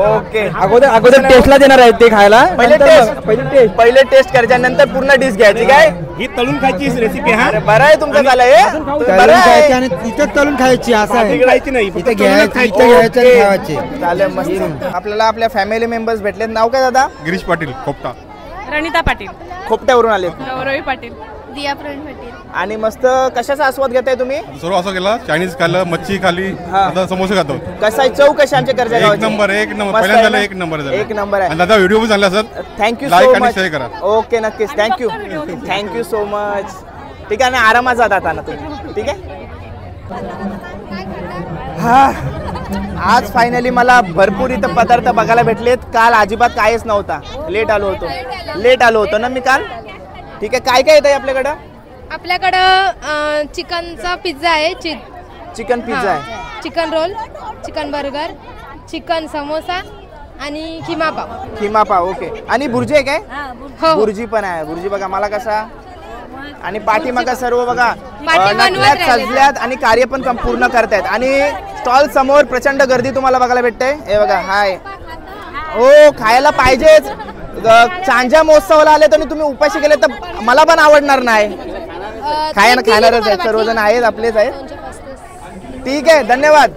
ओके. अगोदर टेस्टला देणार आहेत ते खायला. पहिले टेस्ट करायच्या नंतर पूर्ण डिश घ्यायची काय? ही तळून खायची रेसिपी. हा बरं आहे तुमचं झालं हे. बरं आहे. आणि तिथं तळून खायची असं आहे. खायची नाही इथे घ्यायची. चालेल मस्त. आपल्याला आपल्या फॅमिली मेंबर्स भेटले. नाव काय दादा? गिरीश पाटील खोपटा. रणिता पाटील. खोपट्यावरून आले. गौरवी पाटील. दिया प्रवीण पाटील. आणि मस्त कशाचा आस्वाद घेताय तुम्ही? सर्व असं केलं. चायनीज खाल्लं, मच्छी खाली, आता समोसे खातो. कसा आहे चव? कशी आमच्या कर्जा एक नंबर. पहिल्यांदा एक नंबर झालं. एक नंबर आहे. दादा व्हिडिओ पण झाला असत. थँक्यू लाईक सो आणि मच. शेअर करा. ओके नक्कीच. Thank you so much. ठीक आहे ना. आरामात जात आता ना तुम्ही. ठीक आहे. हा आज फायनली मला भरपूर इथं पदार्थ बघायला भेटलेत. काल अजिबात काहीच नव्हता. लेट आलो होतो ना मी काल. ठीक आहे. काय काय येत आहे आपल्याकडं? आपल्याकडं चिकनचा पिझ्झा आहे. चिकन पिझ्झा आहे. Chicken roll, chicken burger, chicken samosa आणि खिमा पाव. ओके. आणि बुर्जी आहे काय? बुर्जी पण आहे. बुर्जी बघा मला कसा. आणि पाठीमागा सर्व बघा सजल्यात आणि कार्य पण पूर्ण करतायत. आणि स्टॉल समोर प्रचंड गर्दी तुम्हाला बघायला भेटते. हे बघा. हाय. हो खायला पाहिजेच. चांजा महोत्सवाला आले तर तुम्ही उपाशी गेले तर मला पण आवडणार नाही. खाणारच आहेत. सर्वजण आहेत आपलेच आहेत. ठीक आहे. धन्यवाद.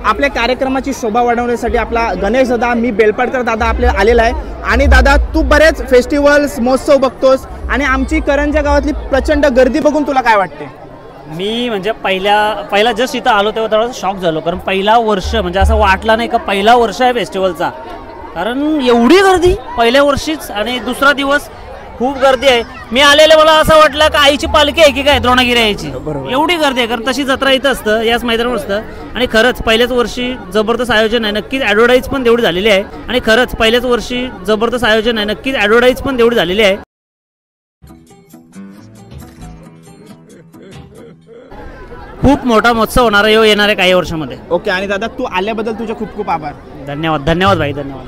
आपल्या कार्यक्रमाची शोभा वाढवण्यासाठी आपला गणेश दादा, मी बेलपाडकर दादा आपले आलेला आहे. आणि दादा तू बरेच फेस्टिवल्स महोत्सव बघतोस आणि आमची करंजा गावातली प्रचंड गर्दी बघून तुला काय वाटते? मी म्हणजे पहिला जस्ट इथं आलो तेव्हा थोडासा शॉक झालो. कारण पहिला वर्ष म्हणजे असं वाटलं नाही का पहिला वर्ष आहे फेस्टिवलचा. कारण एवढी गर्दी पहिल्या वर्षीच. आणि दुसरा दिवस खूप गर्दी आहे. मी आलेलं मला असं वाटलं का आईची पालखी आहे की काय द्रोणागिरी यायची. एवढी गर्दी आहे. कारण तशी जत्रा इथं असतं याच मैदानावर असतं. आणि खरंच पहिल्याच वर्षी जबरदस्त आयोजन आहे. नक्कीच ॲडव्हर्टाईज पण तेवढी झालेली आहे. आणि खरंच पहिल्याच वर्षी जबरदस्त आयोजन आहे. नक्कीच ॲडव्हर्टाईज पण तेवढी झालेली आहे. खूप मोठा महोत्सव होणार आहे येणाऱ्या काही वर्षामध्ये. ओके. आणि दादा तू आल्याबद्दल तुझे खूप खूप आभार. धन्यवाद भाई. धन्यवाद.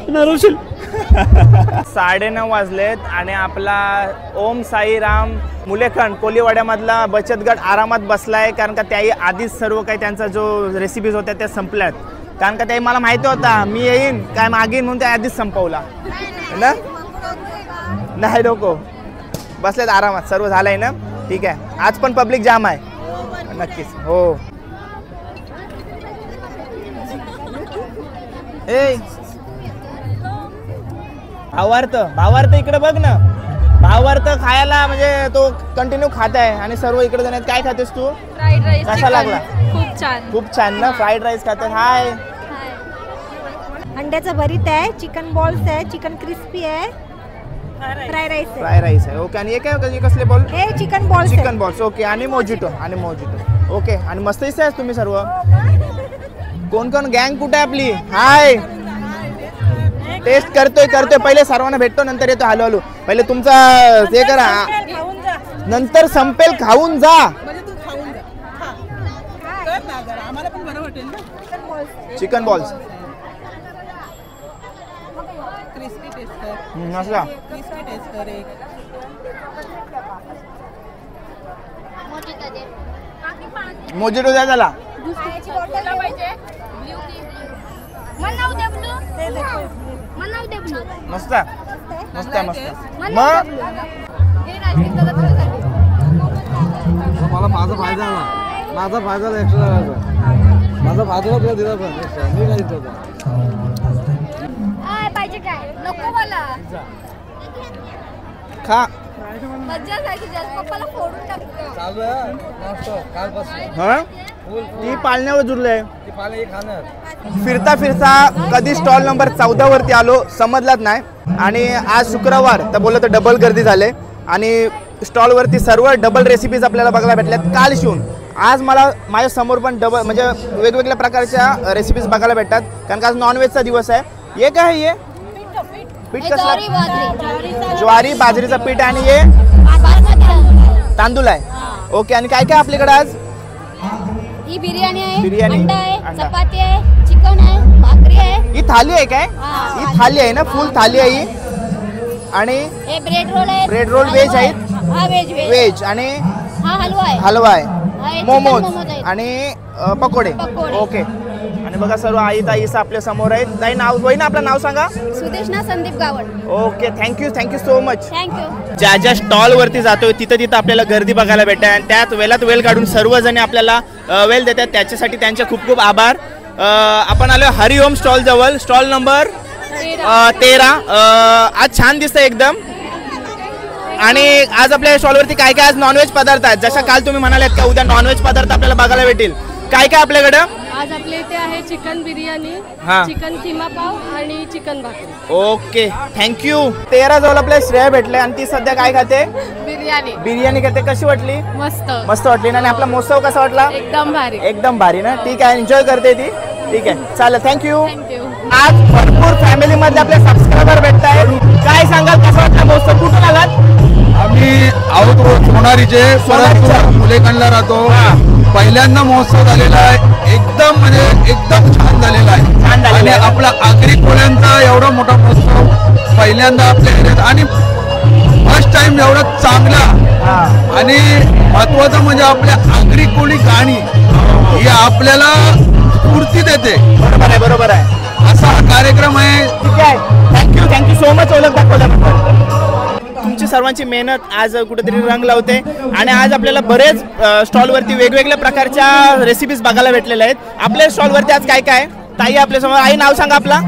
9:30 वाजलेत आणि आपला ओम साईराम मुलेखंड कोलीवाड्यामधला बचत गट आरामात बसलाय. कारण का त्याही आधीच सर्व काही त्यांचा जो रेसिपीज होत्या त्या संपल्यात. कारण का त्याही मला माहिती होता मी येईन काय मागीन म्हणून त्या आधीच संपवला ना. नाही नको बसलेत आरामात. सर्व झालंय ना. ठीक आहे. आज पण पब्लिक जाम आहे. नक्कीच. हो ए भावार्थ इकडे बघ ना. भावार्थ खायला म्हणजे तो कंटिन्यू खात आहे आणि सर्व इकडे जण काय खातेस तू? Fried rice. कसा लागला? खूप छान ना. फ्राईड राईस खाते. हाय. अंड्याचं भरीत आहे, चिकन बॉल्स आहे, चिकन क्रिस्पी आहे, फ्राय राईस आहे. ओके. आणि हे काय कसले बॉल? हे चिकन बॉल्स. ओके. आणि मोजिटो. ओके. आणि मस्त दिसताय तुम्ही सर्व. कोण गँग कुठे आहे आपली? हाय. टेस्ट करतोय. पहिले सर्वांना भेटतो, नंतर येतो हळूहळू. पहिले तुमचा हे करा, नंतर संपेल. खाऊन जा. चिकन बॉल्स असला मोजिटो द्या त्याला. मस्त. मग मला माझा फायदा एक्स्ट्रा माझा फायदा तुला दिला पण मी काय देतो पाहिजे काय नको मला खा. मज्जा झाली. पप्पाला फोडून टाकतो. चालू आहे नाश्ता कालपासून. हा ती पाळण्यावर जुळलंय. ती पाले खाणार. फिरता कधी स्टॉल नंबर 14 वरती आलो समजलाच नाही. आणि आज शुक्रवार तर बोललं तर डबल गर्दी झाले आणि स्टॉलवरती सर्व डबल रेसिपीज आपल्याला बघायला भेटल्यात काल शिवून. आज मला माझ्या समोर पण डबल म्हणजे वेगवेगळ्या प्रकारच्या रेसिपीज बघायला भेटतात कारण का आज नॉनव्हेजचा दिवस आहे. हे काय आहे? पीठ कसला? ज्वारी बाजरीचं पीठ आणि हे तांदूळ आहे. ओके. आणि काय काय आपल्याकडे आज? ही बिर्याणी आहे, बिर्याणी, अंडा आहे, अंडा. चपाती आहे, चिकन आहे, भाकरी आहे. ही थाली आहे काय? ही थाली आहे ना, फुल थाली आहे ही. आणि हे ब्रेड रोल आहे. ब्रेड रोल व्हेज आहेत. हा व्हेज. आणि हा हलवा आहे, आहे, मोमोज आहेत. आणि पकोडे. ओके. आणि बघा सर्व आई ताईस आपल्या समोर आहेत. ताई नाव होई ना, आपलं नाव सांगा. Sudeshna Sandeep Gawad. Okay. Thank you so much. Thank you. ज्या स्टॉल वरती जातोय तिथं आपल्याला गर्दी बघायला भेटते आणि त्यात वेळात वेळ काढून सर्वजण आपल्याला वेळ देतात. त्याच्यासाठी त्यांचे खूप आभार. आपण आलो हरिओम स्टॉल जवळ. Stall number 13. आज छान दिसतंय एकदम. आणि आज आपल्या स्टॉलवरती काय काय आज नॉनव्हेज पदार्थ आहेत. जसं काल तुम्ही म्हणालेत का उद्या नॉनव्हेज पदार्थ आपल्याला बघायला भेटेल. काय काय आपल्याकडं? आज आपल्या इथे आहे चिकन बिर्याणी, चिकन किमा पाव आणि चिकन भाकरी. ओके. थँक्यू. 13 जवळ आपल्याला श्रेया भेटले आणि ती सध्या काय खाते? बिर्याणी खाते. कशी वाटली? मस्त वाटली ना. आणि आपला महोत्सव कसा वाटला? एकदम भारी ना. ठीक आहे. एन्जॉय करते ती. ठीक आहे. चालेल. थँक्यू. आज भरपूर फॅमिली मध्ये आपले सबस्क्रायबर भेटत आहेत. काय सांगाल कसा वाटला महोत्सव? कुठून आलात? आम्ही आहोत सोनारीचे, परंतु मुलेखंडला राहतो. पहिल्यांदा महोत्सव झालेला आहे. एकदम छान झालेला आहे. आणि आपला आगरी कोळ्यांचा एवढा मोठा महोत्सव पहिल्यांदा आपल्या एरियात आणि फर्स्ट टाइम एवढा चांगला. आणि महत्वाचं म्हणजे आपल्या आगरी कोळी गाणी ही आपल्याला स्फूर्ती देते. बरोबर आहे. असा हा कार्यक्रम आहे. ठीक आहे. थँक्यू सो मच ओळख दाखवल्याबद्दल. तुमची सर्वांची मेहनत आज कुठेतरी रंग लावते आणि आज आपल्याला बरेच स्टॉलवरती वेगवेगळ्या प्रकारच्या रेसिपीज बघायला भेटलेल्या आहेत. आपल्या स्टॉलवरती आज काय काय? ताई आपल्या समोर. आई नाव सांगा आपला.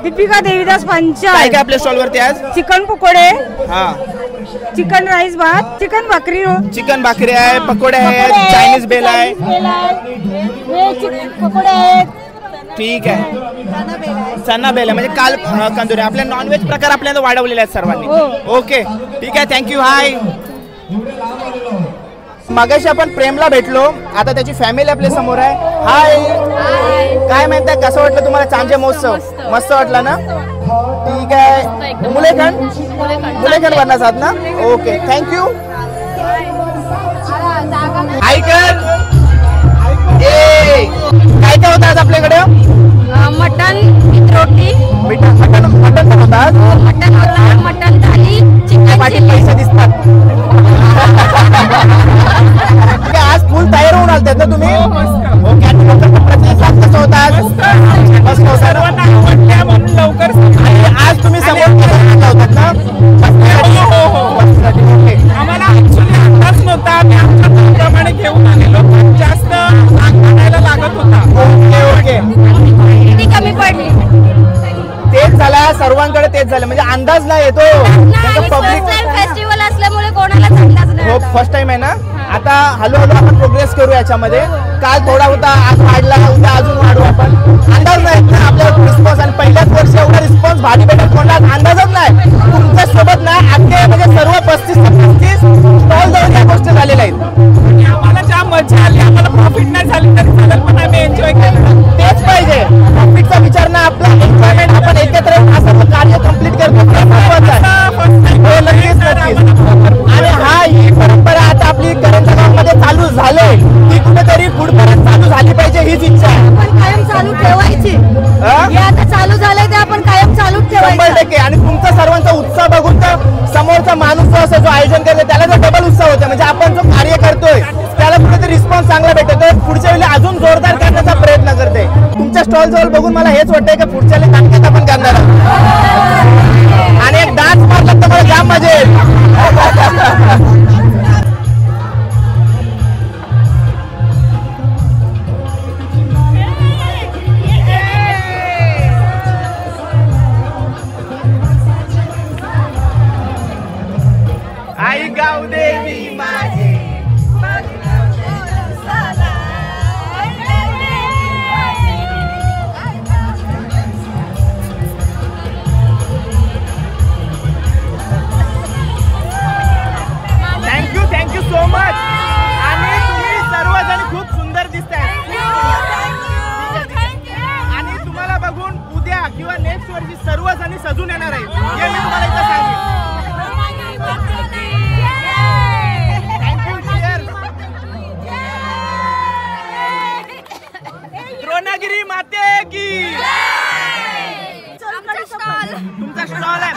दीपिका देवीदास पंचाल. काय काय आपल्या स्टॉलवरती आज? चिकन पकोडे, चिकन राईस भात, चिकन भाकरी आहे, पकोडे आहेत, चायनीज बेल आहे. पकोडे आहेत. ठीक आहे. चना बेल म्हणजे काल कंदुरी. आपल्या नॉनव्हेज प्रकार आपल्याला वाढवलेले आहेत सर्वांनी. ओके. ठीक आहे. थँक्यू. हाय. मगाशी आपण प्रेमला भेटलो. आता त्याची फॅमिली आपल्या समोर आहे. हाय. काय म्हणताय? कसं वाटलं तुम्हाला चांजे महोत्सव? मस्त वाटला ना. ठीक आहे. मुलेखंड बनणार आहात ना. ओके. थँक्यू. ऐकर काय काय होतं आज आपल्याकडे? Mutton with roti. मटन पण होतात. मटन थाली, चिकन पैसे दिसतात. आज फुल तयार होऊन आलतात ना तुम्ही? ओके. कसं होतं आज? मस्त होतं. म्हणून लवकर आज तुम्ही समोर होतात ना. आम्हाला अंदाज नव्हता. आम्ही आमच्या प्रमाणे घेऊन आलेलो. जास्त आणायला लागत होता. ओके. कमी पडली. सर्वांकडे तेच झालं, म्हणजे अंदाज नाही येतो पब्लिक फेस्टिवल असल्यामुळे कोणाला अंदाज नाही. हो फर्स्ट टाइम आहे ना. आता हळूहळू आपण प्रोग्रेस करू याच्यामध्ये. काल थोडा होता, आज वाढला, उद्या अजून वाढू आपण. अंदाज नाही ना आपल्याला रिस्पॉन्स, आणि पहिल्याच वर्षी एवढा रिस्पॉन्स भारी भेटत कोणाला अंदाजच नाही. तुमच्या सोबत ना अख्खे म्हणजे सर्व 35-35 स्टॉल जाऊन या गोष्टी झालेल्या आहेत. आम्हाला जाम मजा आली, आम्हाला प्रॉफिट नाही झाली तरी चालेल, पण आम्ही एन्जॉय केलं. तेच पाहिजे, प्रॉफिटचा विचार ना, आपला एन्जॉयमेंट आपण एकत्र असं कार्य कम्प्लीट करतो. आणि हा ही परंपरा आता आपली करंजा गावामध्ये चालू झाले, ती कुठेतरी पुढपर्यंत चालू झाली पाहिजे, हीच इच्छा आहे. आपण कायम चालू ठेवायची. हे आता चालू झालंय ते आपण कायम चालू ठेवायचं. 100%. आणि तुमचा सर्वांचा उत्साह बघून तर समोरचा माणूस जो असं जो आयोजन करतो त्याला जो डबल उत्साह होतो. म्हणजे आपण जो कार्य करतोय त्याला कुठेतरी रिस्पॉन्स चांगला भेटतोय, पुढच्या वेळी अजून जोरदार करण्याचा प्रयत्न करते. तुमच्या स्टॉल जवळ बघून मला हेच वाटतंय की पुढच्या वेळी नक्कीच आपण करणार आहोत. आणि एक डान्स मारला तर मला जाम मजा येईल. आई गाव देवी माझी थँक्यू सो मच. आणि तुम्ही सर्वजण खूप सुंदर दिसताय, आणि तुम्हाला बघून उद्या किंवा नेक्स्ट वर्षी सर्वजण सजून येणार आहे, हे मी तुम्हाला इथं सांगेन. द्रोणागिरी माते की. तुमचा स्टॉल आहे,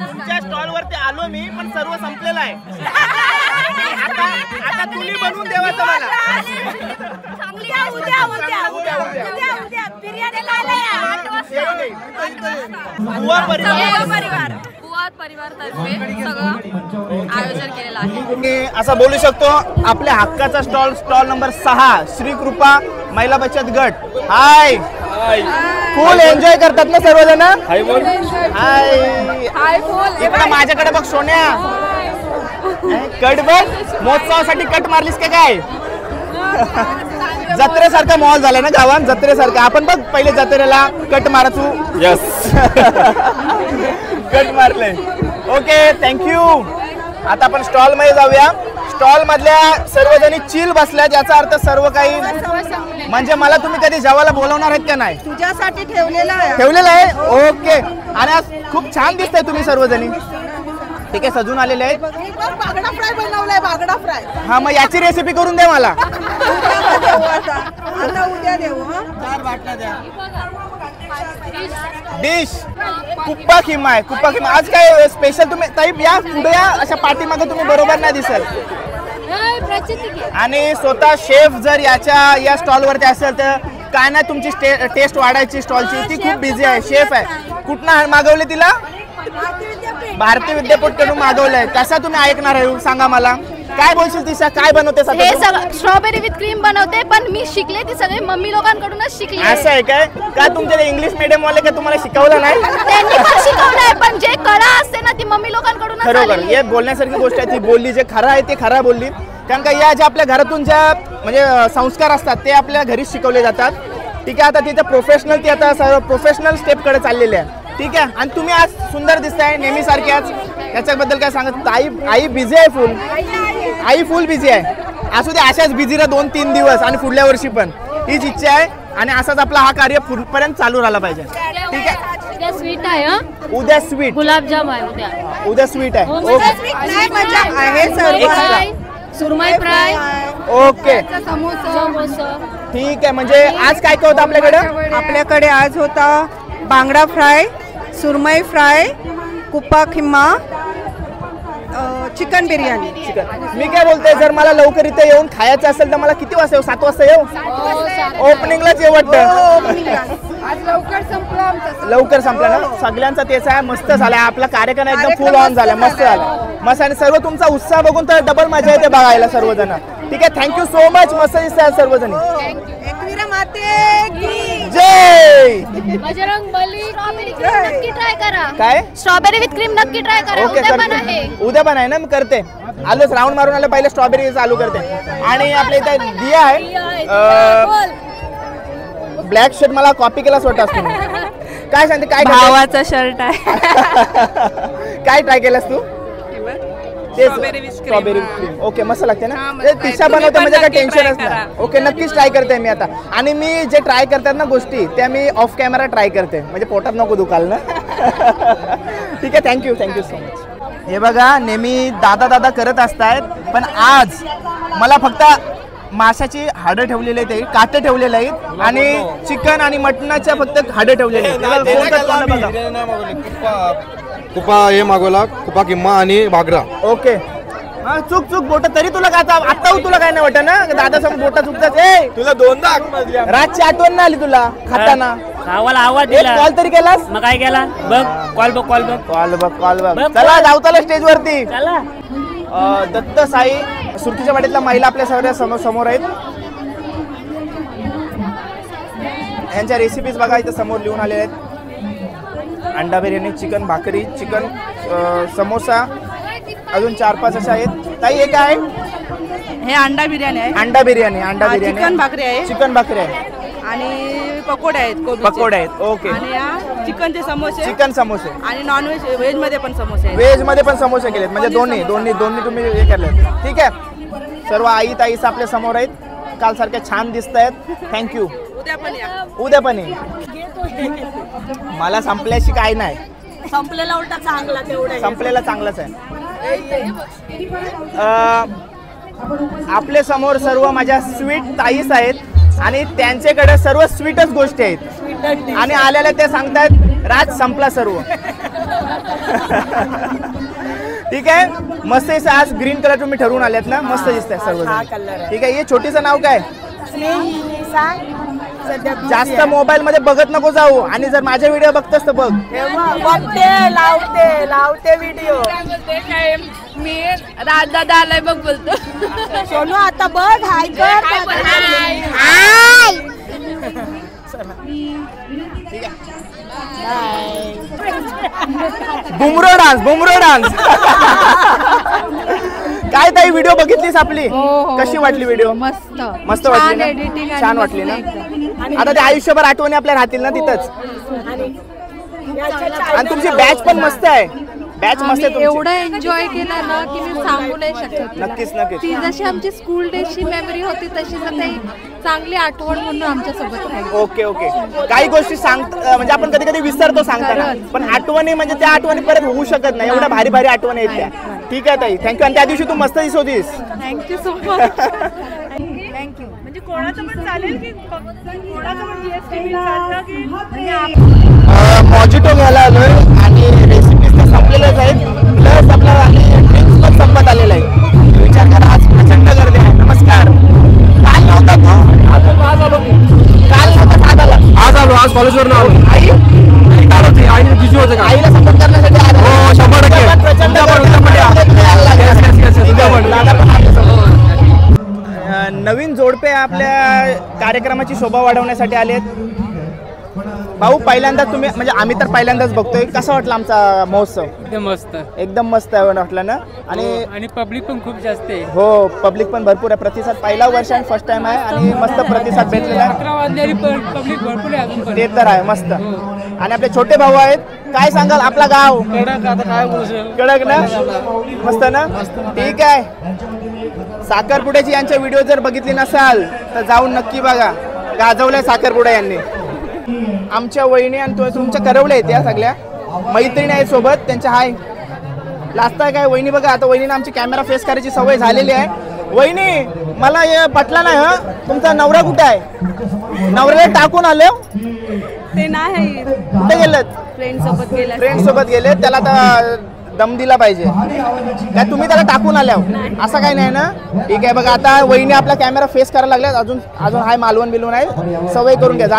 तुमच्या स्टॉल वरती आलो मी, पण सर्व संपलेलं आहे. आता तुम्ही बनवून देवाचं मला. आयोजन केलेलं आहे. असं बोलू शकतो आपल्या हक्काचा स्टॉल नंबर 6 श्री कृपा महिला बचत गट. हाय, फुल एन्जॉय करतात ना सर्वजण. हाय, इकडे माझ्याकडे बघ सोन्या, कट बघ, महोत्सवासाठी कट मारलीस का काय? जत्रेसारखा माहोल झाला ना गावात, जत्रेसारखा. आपण बघ पहिले जत्रेला कट मारायचो. यस. कट मारले. Okay, thank you. आता आपण स्टॉल मध्ये जाऊया. स्टॉल मधल्या सर्वजणी चिल बसल्यात, याचा अर्थ सर्व काही म्हणजे मला तुम्ही कधी जेवायला बोलवणार आहेत का नाही? तुझ्यासाठी ठेवलेला आहे. ओके. आणि आज खूप छान दिसतंय तुम्ही सर्वजणी. ठीक आहे, सजून आलेले आहेत. बागडा फ्राय बनवलाय, बागडा फ्राय. हा, मग याची रेसिपी करून दे मला. आता उद्या देऊ. डिश कुप्पा खिमा आहे. कुप्पा खिमा आज काय स्पेशल? तुम्ही ताई या पुढे या, अशा पाठीमागे तुम्ही बरोबर नाही दिसल. आणि स्वतः शेफ जर या स्टॉल वरती असेल तर काय नाही, तुमची टेस्ट वाढायची स्टॉलची. ती खूप बिझी आहे, शेफ आहे. कुठनं मागवले तिला? भारतीय विद्यापीठ कडून मागवलंय. कसा तुम्ही ऐकणार आहे सांगा मला. काय बोलशील तिशा, काय बनवते? हे सगळं स्ट्रॉबेरी विथ क्रीम बनवते, पण मी शिकले ती सगळे मम्मी लोकांकडूनच शिकले. असं आहे काय? का तुमच्या इंग्लिश मीडियम वाले का तुम्हाला शिकवलं नाही? त्यांनी पण शिकवलंय, पण जे कला असते ना ती मम्मी लोकांकडूनच खरोखर आलेली. हे बोलण्यासारखी गोष्ट आहे. ती बोलली, जे खरं आहे ते खरं बोलली. कारण का या ज्या आपल्या घरातून ज्या म्हणजे संस्कार असतात ते आपल्या घरीच शिकवले जातात. ठीक आहे, आता तिथे प्रोफेशनल, ती आता सर्व प्रोफेशनल स्टेप कडे चाललेले आहे. ठीक आहे, आणि तुम्ही आज सुंदर दिसताय नेहमी सारख्याच. याच्याबद्दल काय सांगत? आई बिझी आहे फुल. आई फुल बिझी आहे. असू दे, अशाच बिझीला 2-3 दिवस आणि पुढल्या वर्षी पण हीच इच्छा आहे. आणि असाच आपला हा कार्य पुढपर्यंत चालू राहिला पाहिजे. ठीक आहे. उद्या स्वीट आहे. उद्या स्वीट गुलाबजाम आहे. उद्या स्वीट आहे. सुरमई फ्राय. ओके, समोसा. ठीक आहे. म्हणजे आज काय काय होतं आपल्याकडे? आपल्याकडे आज होता बांगडा फ्राय, सुरमई फ्राय, कुप्पा खिमा, चिकन बिर्याणी. मी काय बोलतोय, जर मला लवकर इथे येऊन खायचं असेल तर मला किती वाजता येऊ? 7 वाजता येऊ? ओपनिंगलाच येऊ वाटतं. लवकर संपला ना सगळ्यांचा. तेच आहे, मस्त झाला आपला कार्यक्रम, एकदम फुल ऑन झाला, मस्त झाला मस्त. आणि सर्व तुमचा उत्साह बघून तर डबल मजा येते बघायला सर्वजण. ठीक आहे, थँक्यू सो मच. मस्त दिसतात सर्वजणी. एकवीरा माते की जय. बजरंग बली नक्की ट्राय करा. काय स्ट्रॉबेरी विथ क्रीम नक्की ट्राय करा. ओके उद्या पण आहे. उद्या पण आहे ना, मी करते. आलोच राऊंड मारून आलं, पहिले स्ट्रॉबेरी चालू करते. आणि आपल्या इथे दिया आहे, ब्लॅक शर्ट मला कॉपी केलाच वाटतं तुम्ही. काय सांगते, काय भावाचा शर्ट आहे. काय ट्राय केलंस तू? Strawberry cream. ओके, मस्त लागते ना. तिशा बनवते म्हणजे काय टेन्शनच नाही. ओके, नक्कीच ट्राय करते मी आता. आणि मी जे ट्राय करतात ना गोष्टी, त्या मी ऑफ कॅमेरा ट्राय करते, म्हणजे पोटात नको दुखाल ना. ठीक आहे, थँक्यू सो मच. हे बघा, नेहमी दादा करत असतात, पण आज मला फक्त माशाची हाडं ठेवलेली आहेत, काटे ठेवलेले आहेत, आणि चिकन आणि मटणाच्या फक्त हाडं ठेवलेले आहेत. कुपा हे मागवला, कुपा किम्मा आणि भागरा. ओके, हा चूक बोट तरी तुला काय आता तुला काय नाही वाटत ना, दादा समोर बोटा चुकतात. तुला दोनदा रातची आठवण नाही आली तुला खाताना? आवाज दिला, कॉल तरी केलास? मग काय केला बघ, कॉल बघ. चला जाऊताला स्टेज वरती. दत्त साई सुरतीच्या वाडीतल्या महिला आपल्या सगळ्या समोर आहेत. यांच्या रेसिपीज बघा इथे समोर लिहून आलेल्या आहेत. अंडा बिर्याणी, चिकन भाकरी, चिकन समोसा, अजून 4-5 अशा आहेत. ताई हे काय? हे अंडा बिर्याणी आहे. अंडा बिर्याणी चिकन भाकरी आहे. चिकन भाकरी आहे आणि पकोडे आहेत. पकोडे आहेत. ओके. आणि चिकनचे समोसे. चिकन समोसे. आणि नॉनव्हेज व्हेज मध्ये पण समोसे आहेत. व्हेज मध्ये पण समोसे केलेत, म्हणजे दोन्ही तुम्ही हे केले. ठीक आहे, सर्व आई ताईस आपल्या समोर आहेत. काल सारख्या छान दिसत आहेत. थँक्यू. उद्या पण ये. मला संपल्याशी काय नाही, संपलेला उलटा चांगला, तेवढा संपलेला चांगलाच आहे. आपल्या समोर सर्व माझ्या स्वीट ताईस आहेत, आणि त्यांच्याकडे सर्व स्वीटच गोष्टी आहेत, आणि आलेल्या ते सांगतात राज संपला सर्व. ठीक आहे, मस्त आहे. आज ग्रीन कलर तुम्ही ठरवून आलेत ना, मस्त दिसत आहे सर्व. ठीक आहे, हे छोटीचं नाव काय? जास्त मोबाईल मध्ये बघत नको जाऊ, आणि जर माझे व्हिडिओ बघतोस तर बघ. लावते व्हिडिओ. मी राजदादा आलाय बघ बोलतो. सोनू आता बघ, हाय कर. बुमरो डान्स. काय ताई व्हिडिओ बघितलीस आपली? कशी वाटली व्हिडिओ? मस्त वाटली ना, छान वाटली ना. आता ते आयुष्यभर आठवणी आपल्या राहतील ना तिथंच. आणि तुमची बॅच पण मस्त आहे. बॅच मस्त आहे. एवढा एन्जॉय केला ना की मी सांगू नाही शकत. नक्कीच. ती जशी आमची स्कूल डेची मेमरी होती तशीच आता एक चांगली आठवण म्हणून आमच्या सोबत राहिली. ओके. काही गोष्टी म्हणजे आपण कधी विसरतो सांगताना, पण आठवणी म्हणजे त्या आठवणी परत होऊ शकत नाही. एवढ्या भारी आठवणी आहेत त्या. ठीक आहे ताई, थँक्यू. आणि त्या दिवशी तू मस्त दिसत होतीस. Thank you so much. थँक्यू. म्हणजे कोणाचं पण चालेल की कोणाचं पण GST मॉजिटो घ्यायला आलोय, आणि रेसिपीज तर संपलेल्याच आहेत, प्लस आपला आणि ड्रिंक्स पण संपत आलेला आहे. विचार करा, आज प्रचंड गर्दी आहे. नमस्कार. काल नव्हता आज आलो. आज कॉलेजवर ना आलो. आईने बिझी होते का? आईला सपोर्ट करण्यासाठी आलो. हो, 100%. प्रचंड नवीन जोडपे आपल्या कार्यक्रमाची शोभा वाढवण्यासाठी आलेत. भाऊ, पहिल्यांदा तुम्ही, म्हणजे आम्ही तर पहिल्यांदाच बघतोय, कसा वाटला आमचा महोत्सव? एकदम मस्त वाटला ना. आणि पब्लिक पण खूप जास्त आहे. हो, पब्लिक पण भरपूर आहे. प्रतिसाद पहिला वर्ष आणि फर्स्ट टाइम आहे, आणि मस्त प्रतिसाद भेटलेला आहे. पब्लिक भरपूर आहे अजून. ते तर आहे मस्त. आणि आपले छोटे भाऊ आहेत, काय सांगाल? आपला गाव कडक ना, मस्त ना. ठीक आहे. साखरपुड्याची यांच्या व्हिडिओ जर बघितली नसाल तर जाऊन नक्की बघा. गाजवलंय साखरपुडा यांनी. आमच्या वहिनी आणि तुमच्या करवल्या आहेत या सगळ्या मैत्रिणी आहेत सोबत. त्यांच्या हाय लास्ट आहे काय वहिनी बघा. आता वहिनीने आमची कॅमेरा फेस करायची सवय झालेली आहे. वहिनी, मला हे पटला नाही. तुमचा नवरा कुठे आहे? नवऱ्याला टाकून आले ते नाही. कुठे गेलेत? फ्रेंड सोबत गेले. त्याला आता दम दिला पाहिजे काय? तुम्ही त्याला टाकून आल्या असं काही नाही ना. ठीक आहे बघा, आता वहिनी आपला कॅमेरा फेस करायला लागल्यात. अजून हाय मालवण बिलवून आहे, सवय करून घ्या.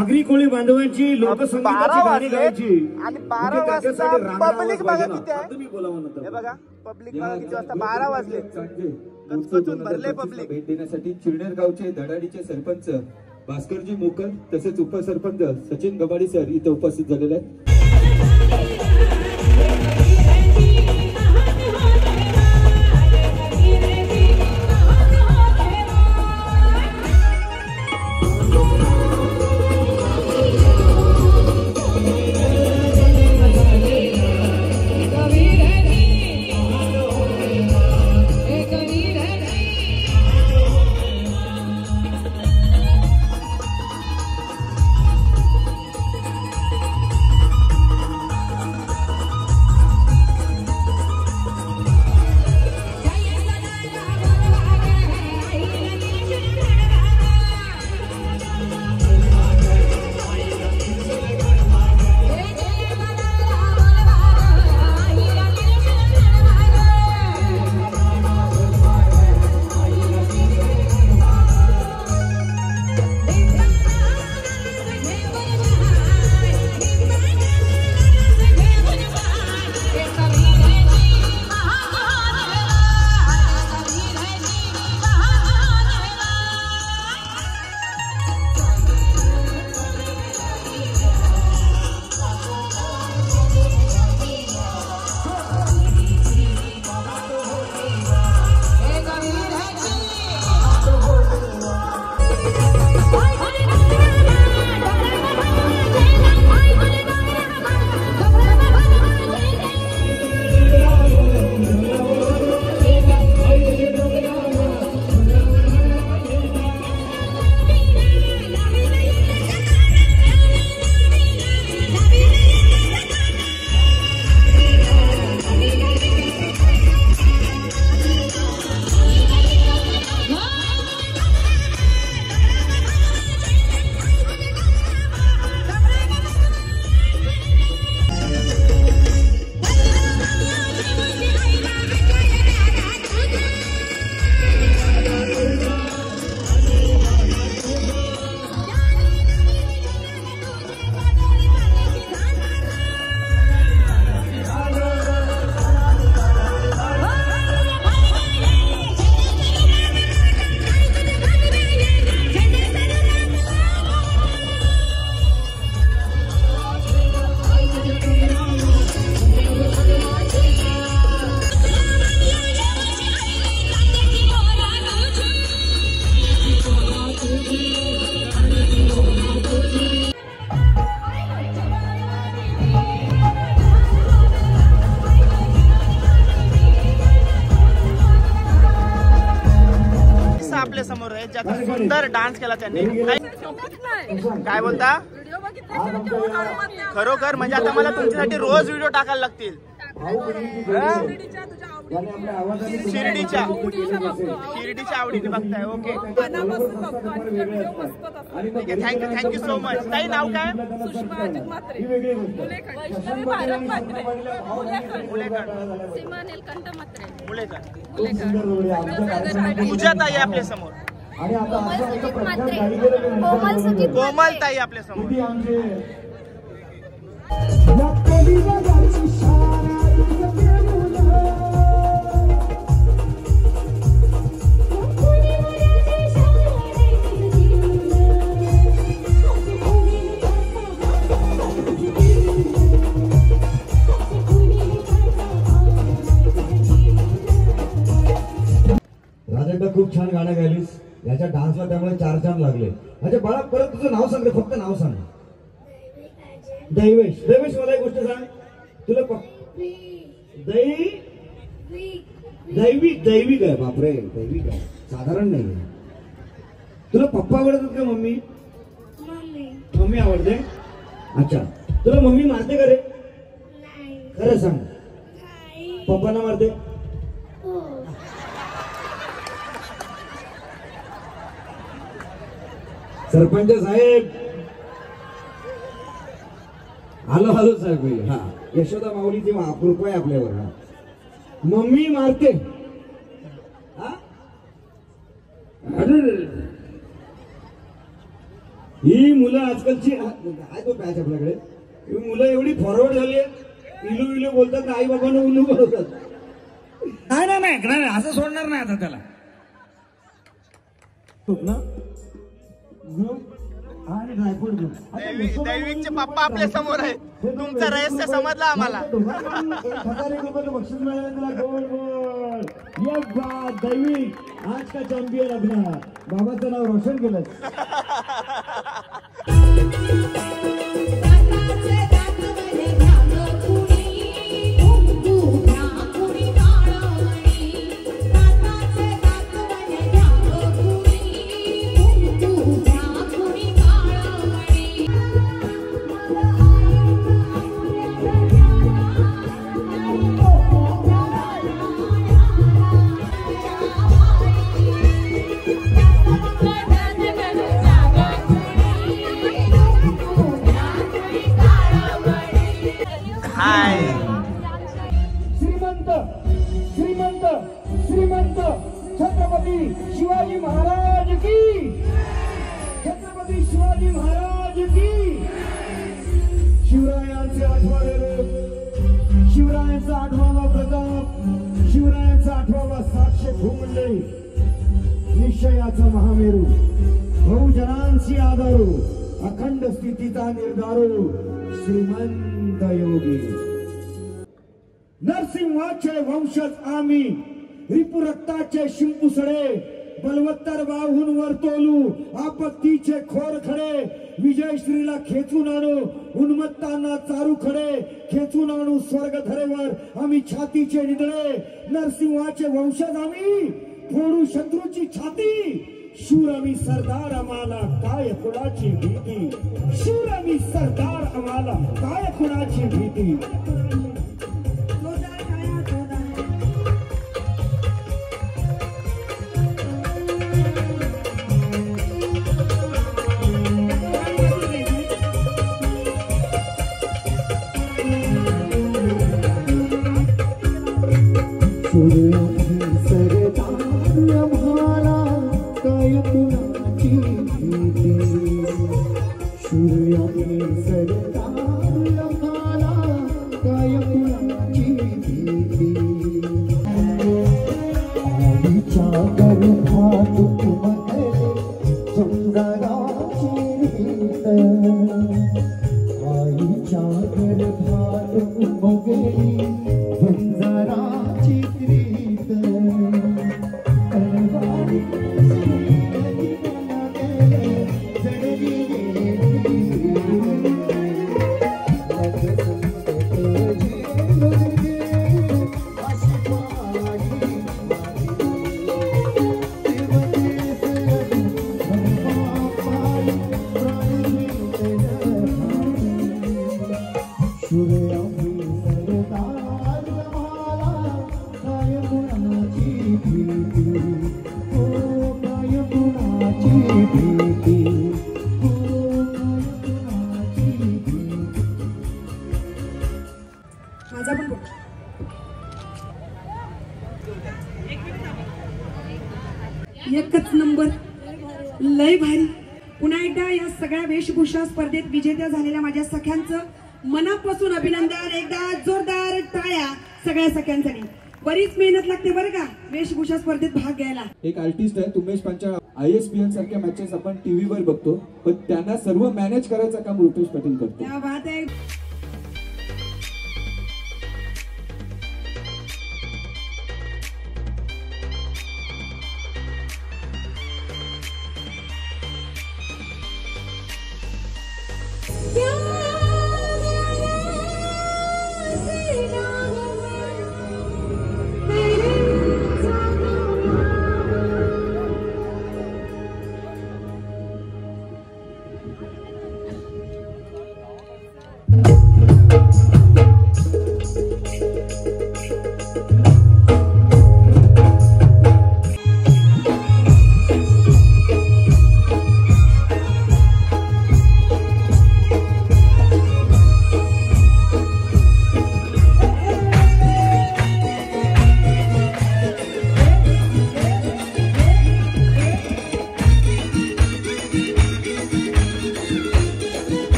आगरी कोळी बांधवांची लोकसंगीताची गाणी गायची आणि 12 वाजता पब्लिक बघा किती आहे. हे बघा पब्लिक बघा किती वाजता 12 वाजले. गचगचून भरले पब्लिक. भेट देण्यासाठी चिरनेर गावचे धडाडीचे सरपंच भास्करजी मोकल तसेच उपसरपंच सचिन गबाडी सर इथे उपस्थित झालेले आहेत. आपल्या समोर आहे ज्याचा सुंदर डान्स केला त्यांनी. काय बोलता? खरोखर म्हणजे आता मला तुमच्यासाठी रोज व्हिडिओ टाकायला लागतील. शिर्डीच्या आवडीने बघताय. ओके ठीक आहे. Thank you so much. ताई नाव काय? पूजा ताई आपल्या समोर. कोमल ताई आपल्या समोर. राजंडा खूप छान गाणं गायलीस. याच्या डान्सला त्यामुळे 4 चांद लागले. अच्छा बाळा परत तुझं नाव सांग रे. फक्त नाव सांग. दैवेश. दैवेश मला एक गोष्ट सांग. तुला दैविक आहे. बापरे दैविक आहे. साधारण नाही. तुला पप्पा आवडतात का मम्मी? मम्मी आवडते. अच्छा तुला मम्मी मारते का रे? खरं सांग. पप्पांना मारते? सरपंच साहेब आलो साहेब. हा यशोदा माऊलीची कृपा आहे आपल्यावर. हा मम्मी मारते. ही मुलं आजकालची काय तो पॅच आपल्याकडे ही मुलं एवढी फॉरवर्ड झाली आहेत, इलू इलू बोलतात, आई बाबांना उलू बोलतात. नाही असं सोडणार नाही आता त्याला. आणि ड्रायफ्रूट घेऊन दैविकचे पप्पा आपल्या समोर आहे. तुमचं रहस्य समजलं आम्हाला. 1000 रुपयाचं बक्षीस मिळालं तुला. गोड गोड ये बात दैविक आज का चॅम्पियन आपला. बाबाचं नाव रोशन केलं. श्रीमंत श्रीमंत छत्रपती शिवाजी महाराज की. छत्रपती शिवाजी महाराज की. शिवरायांचे 8वे रूप, शिवरायांचा 8वा प्रताप, शिवरायांचा 8वा 700 भूमंडळी, निश्चयाचा महामेरू, बहुजनांची आधारू, अखंड स्थितीचा निर्धारू, श्रीमंत योगी. नरसिंहाचे वंशज आम्ही, रिपू रक्ताचे शिंपुसडे, बलवत्तर बाहून वर तोलू, आपत्तीचे खोर खडे, विजयश्रीला खेचून आणू, उन्मत्तांना चारू खडे, खेचून आणू स्वर्ग धरेवर आम्ही छातीचे निदळे. नरसिंहाचे वंशज आम्ही, फोडू शत्रूची छाती. शूर आम्ही सरदार, आम्हाला काय कुणाची भीती. शूर आम्ही सरदार, आम्हाला काय कुणाची भीती. एकच नंबर, लय भारी. पुन्हा एकदा या सगळ्या वेशभूषा स्पर्धेत विजेत्या झालेल्या माझ्या सख्यांचं मनापासून अभिनंदन. एकदा जोरदार टाळ्या सगळ्या सख्यांसाठी. बरीच मेहनत लागते बरं का वेशभूषा स्पर्धेत भाग घ्यायला. एक आर्टिस्ट आहे उमेश पांचाळ. ISPL सारख्या मॅचेस आपण टीव्हीवर बघतो, पण त्यांना सर्व मॅनेज करायचं काम रुपेश पाटील करतो. क्या बात आहे.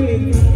Maria,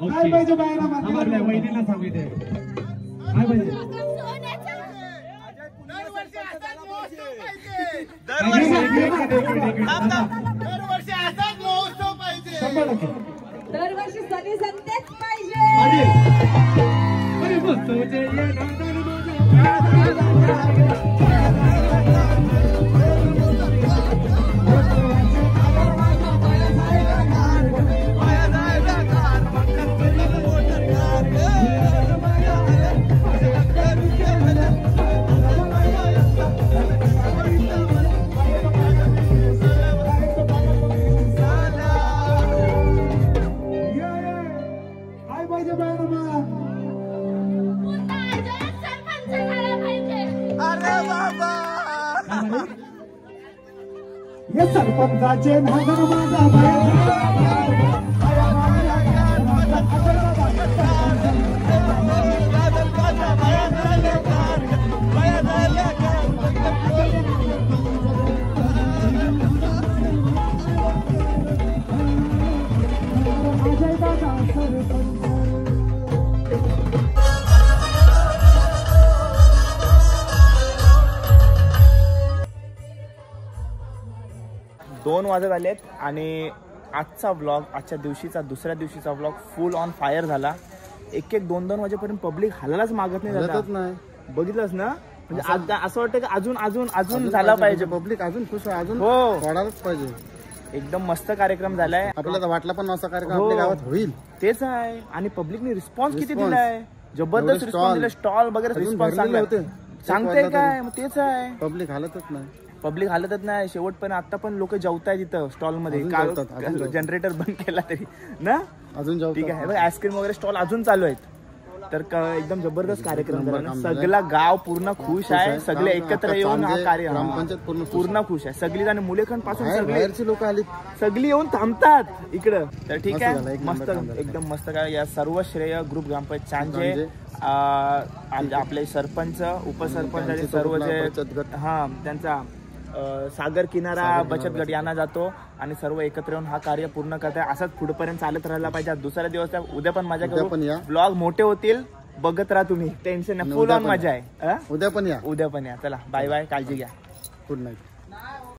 काय पाहिजे बाहेर आपल्या वहिनीला सांगू दे काय पाहिजे दरवर्षी सगळी संतेच पाहिजे सरपंचाचे नागर माझा दोन वाजत आलेत आणि आजचा व्लॉग आजच्या दिवशीचा दुसऱ्या दिवशीचा व्लॉग फुल ऑन फायर झाला. एक एक दोन दोन वाजेपर्यंत पब्लिक हालायलाच मागत नाही. बघितलंच ना म्हणजे आता असं वाटतं की अजून अजून अजून झाला पाहिजे. पब्लिक अजून खुश आहे अजून हो वाढायलाच पाहिजे. एकदम मस्त कार्यक्रम झालाय. आपल्याला वाटला पण असा कार्यक्रम आपल्या गावात होईल तेच आहे. आणि पब्लिकने रिस्पॉन्स किती दिलाय जबरदस्त रिस्पॉन्स दिला. स्टॉल वगैरे रिस्पॉन्स सांगते काय मग तेच आहे. पब्लिक हालतच नाही. पब्लिक हालतच नाही. शेवट पण आता पण लोक जेवताय तिथं स्टॉल मध्ये. जनरेटर बंद केला तरी ना अजून ठीक आहे. आईस्क्रीम वगैरे स्टॉल अजून चालू आहेत. तर एकदम जबरदस्त कार्यक्रम झाला. सगळा गाव पूर्ण खुश आहे. सगळे एकत्र येऊन हा कार्य पूर्ण खुश आहे. सगळी जण मुलेखंड पासून सगळी लोक आली सगळी येऊन थांबतात इकडं. तर ठीक आहे मस्त एकदम मस्त काय. या सर्व श्रेय ग्रुप ग्रामपंचायत चांजे आपले सरपंच उपसरपंच सर्व जे हा त्यांचा सागर किनारा बचत गट यांना जातो आणि सर्व एकत्र येऊन हा कार्य पूर्ण करताय. असाच पुढेपर्यंत चालत राहायला पाहिजे. दुसरा दिवस उद्या पण मजा करू. ब्लॉग मोठे होतील बघत राहा तुम्ही. टेन्शन नाही. फुल ऑन मजा आहे. उद्या पण या चला बाय बाय. काळजी घ्या. Good night.